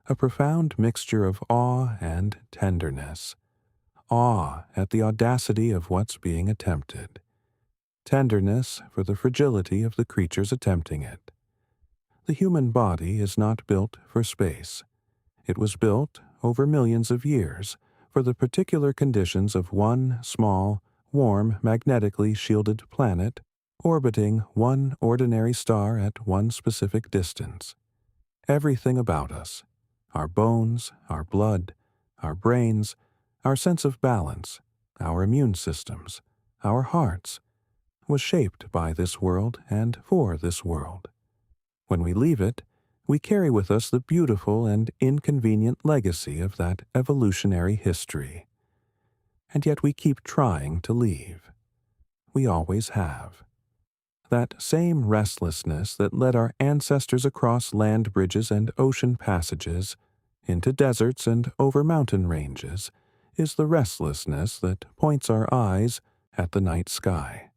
A profound mixture of awe and tenderness. Awe at the audacity of what's being attempted. Tenderness for the fragility of the creatures attempting it. The human body is not built for space. It was built, over millions of years, for the particular conditions of one small, warm, magnetically shielded planet orbiting one ordinary star at one specific distance. Everything about us, our bones, our blood, our brains, our sense of balance, our immune systems, our hearts, was shaped by this world and for this world. When we leave it, we carry with us the beautiful and inconvenient legacy of that evolutionary history. And yet we keep trying to leave. We always have. That same restlessness that led our ancestors across land bridges and ocean passages, into deserts and over mountain ranges, is the restlessness that points our eyes at the night sky.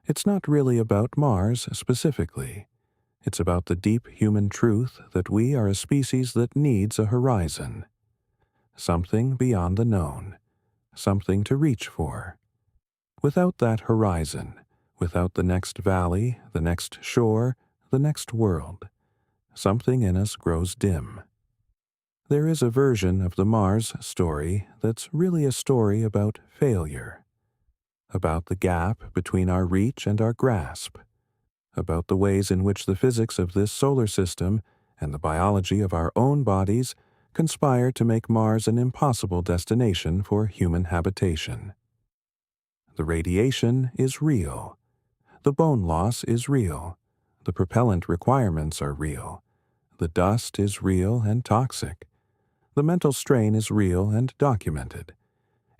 It's not really about Mars specifically. It's about the deep human truth that we are a species that needs a horizon. Something beyond the known. Something to reach for. Without that horizon, without the next valley, the next shore, the next world, something in us grows dim. There is a version of the Mars story that's really a story about failure. About the gap between our reach and our grasp. About the ways in which the physics of this solar system and the biology of our own bodies conspire to make Mars an impossible destination for human habitation. The radiation is real. The bone loss is real. The propellant requirements are real. The dust is real and toxic. The mental strain is real and documented.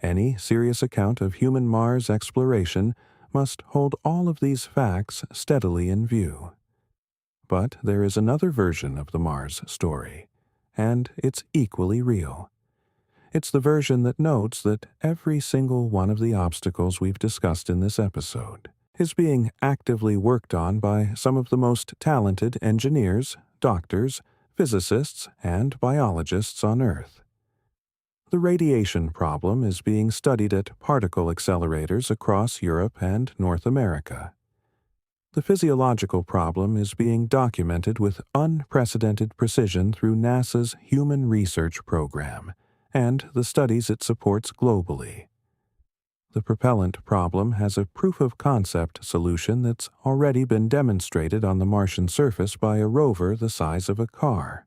Any serious account of human Mars exploration must hold all of these facts steadily in view. But there is another version of the Mars story, and it's equally real. It's the version that notes that every single one of the obstacles we've discussed in this episode is being actively worked on by some of the most talented engineers, doctors, physicists, and biologists on Earth. The radiation problem is being studied at particle accelerators across Europe and North America. The physiological problem is being documented with unprecedented precision through NASA's Human Research Program and the studies it supports globally. The propellant problem has a proof-of-concept solution that's already been demonstrated on the Martian surface by a rover the size of a car.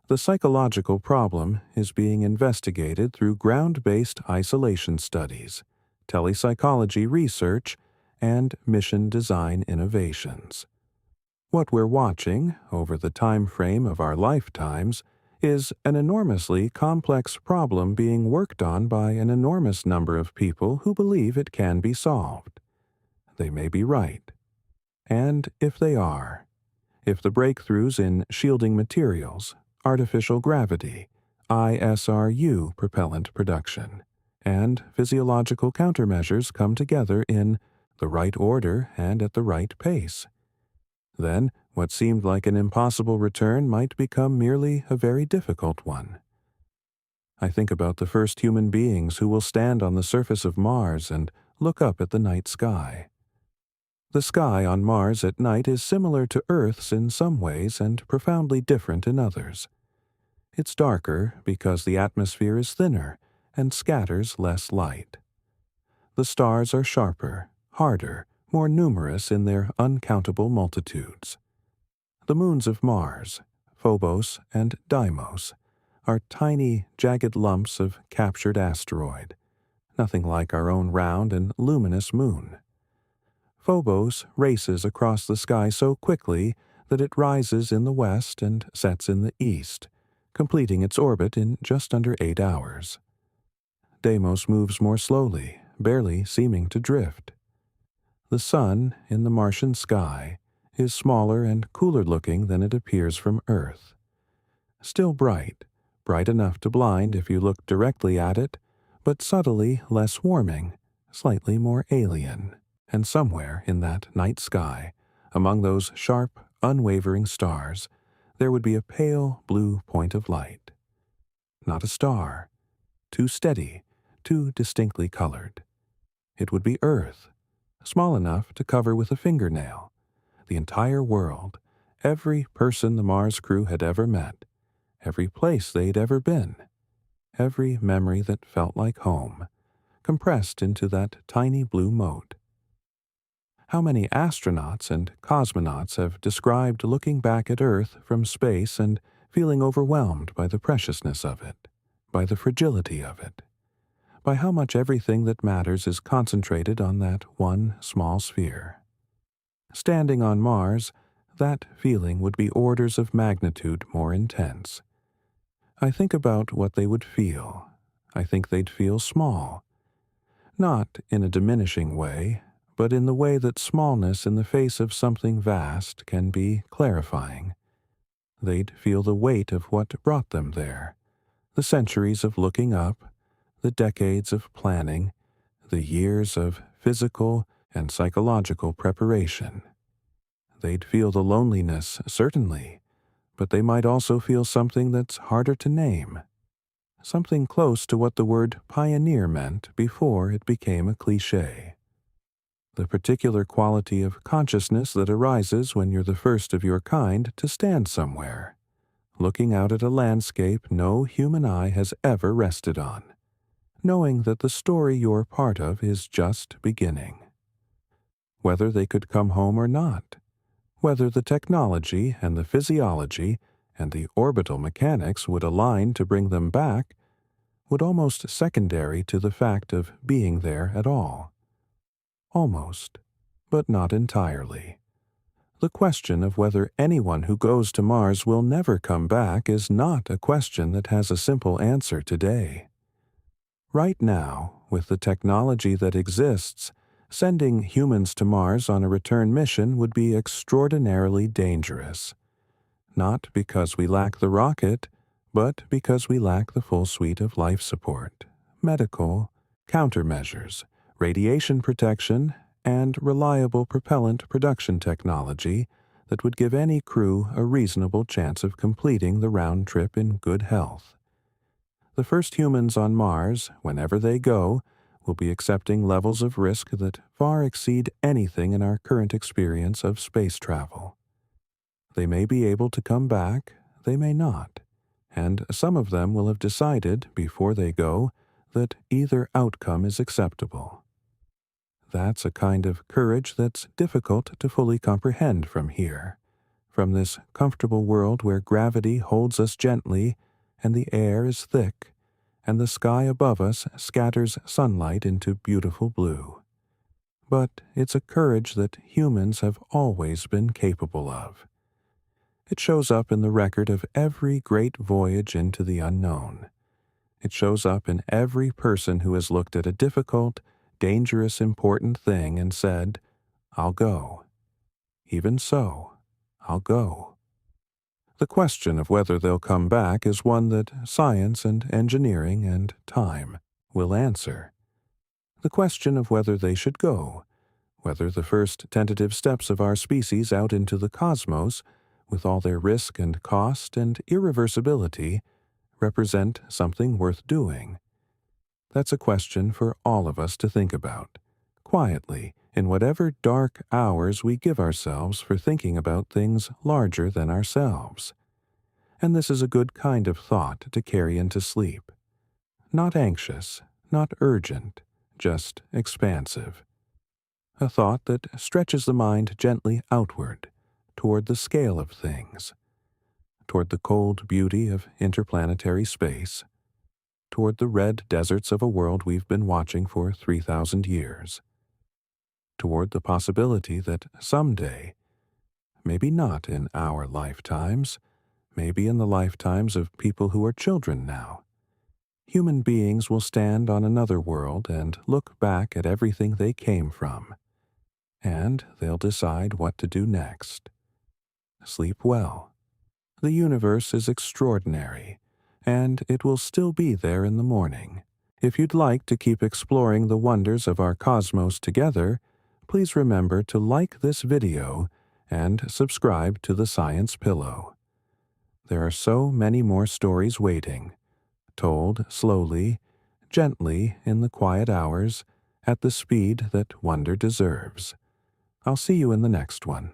The psychological problem is being investigated through ground-based isolation studies, telepsychology research, and mission design innovations. What we're watching, over the time frame of our lifetimes, is an enormously complex problem being worked on by an enormous number of people who believe it can be solved. They may be right. And if they are, if the breakthroughs in shielding materials, artificial gravity, ISRU propellant production, and physiological countermeasures come together in the right order and at the right pace, then What seemed like an impossible return might become merely a very difficult one. I think about the first human beings who will stand on the surface of Mars and look up at the night sky. The sky on Mars at night is similar to Earth's in some ways and profoundly different in others. It's darker because the atmosphere is thinner and scatters less light. The stars are sharper, harder, more numerous in their uncountable multitudes. The moons of Mars, Phobos and Deimos, are tiny, jagged lumps of captured asteroid, nothing like our own round and luminous moon. Phobos races across the sky so quickly that it rises in the west and sets in the east, completing its orbit in just under 8 hours. Deimos moves more slowly, barely seeming to drift. The sun, in the Martian sky, is smaller and cooler-looking than it appears from Earth. Still bright enough to blind if you look directly at it, but subtly less warming, slightly more alien. And somewhere in that night sky, among those sharp, unwavering stars, there would be a pale blue point of light. Not a star, too steady, too distinctly colored. It would be Earth, small enough to cover with a fingernail, the entire world, every person the Mars crew had ever met, every place they'd ever been, every memory that felt like home, compressed into that tiny blue mote. How many astronauts and cosmonauts have described looking back at Earth from space and feeling overwhelmed by the preciousness of it, by the fragility of it, by how much everything that matters is concentrated on that one small sphere. Standing on Mars, that feeling would be orders of magnitude more intense. I think about what they would feel. I think they'd feel small. Not in a diminishing way, but in the way that smallness in the face of something vast can be clarifying. They'd feel the weight of what brought them there, the centuries of looking up, the decades of planning, the years of physical and psychological preparation. They'd feel the loneliness, certainly, but they might also feel something that's harder to name, something close to what the word pioneer meant before it became a cliché. The particular quality of consciousness that arises when you're the first of your kind to stand somewhere, looking out at a landscape no human eye has ever rested on, knowing that the story you're part of is just beginning. Whether they could come home or not, whether the technology and the physiology and the orbital mechanics would align to bring them back, would almost secondary to the fact of being there at all. Almost, but not entirely. The question of whether anyone who goes to Mars will never come back is not a question that has a simple answer today. Right now, with the technology that exists, sending humans to Mars on a return mission would be extraordinarily dangerous. Not because we lack the rocket, but because we lack the full suite of life support, medical, countermeasures, radiation protection, and reliable propellant production technology that would give any crew a reasonable chance of completing the round trip in good health. The first humans on Mars, whenever they go, will be accepting levels of risk that far exceed anything in our current experience of space travel. They may be able to come back, they may not, and some of them will have decided, before they go, that either outcome is acceptable. That's a kind of courage that's difficult to fully comprehend from here, from this comfortable world where gravity holds us gently and the air is thick, and the sky above us scatters sunlight into beautiful blue. But it's a courage that humans have always been capable of. It shows up in the record of every great voyage into the unknown. It shows up in every person who has looked at a difficult, dangerous, important thing and said, "I'll go. Even so, I'll go." The question of whether they'll come back is one that science and engineering and time will answer. The question of whether they should go whether the first tentative steps of our species out into the cosmos, with all their risk and cost and irreversibility, represent something worth doing. That's a question for all of us to think about, quietly, in whatever dark hours we give ourselves for thinking about things larger than ourselves. And this is a good kind of thought to carry into sleep. Not anxious, not urgent, just expansive. A thought that stretches the mind gently outward, toward the scale of things, toward the cold beauty of interplanetary space, toward the red deserts of a world we've been watching for 3,000 years, toward the possibility that someday, maybe not in our lifetimes, maybe in the lifetimes of people who are children now, human beings will stand on another world and look back at everything they came from, and they'll decide what to do next. Sleep well. The universe is extraordinary, and it will still be there in the morning. If you'd like to keep exploring the wonders of our cosmos together, please remember to like this video and subscribe to the Science Pillow. There are so many more stories waiting, told slowly, gently in the quiet hours, at the speed that wonder deserves. I'll see you in the next one.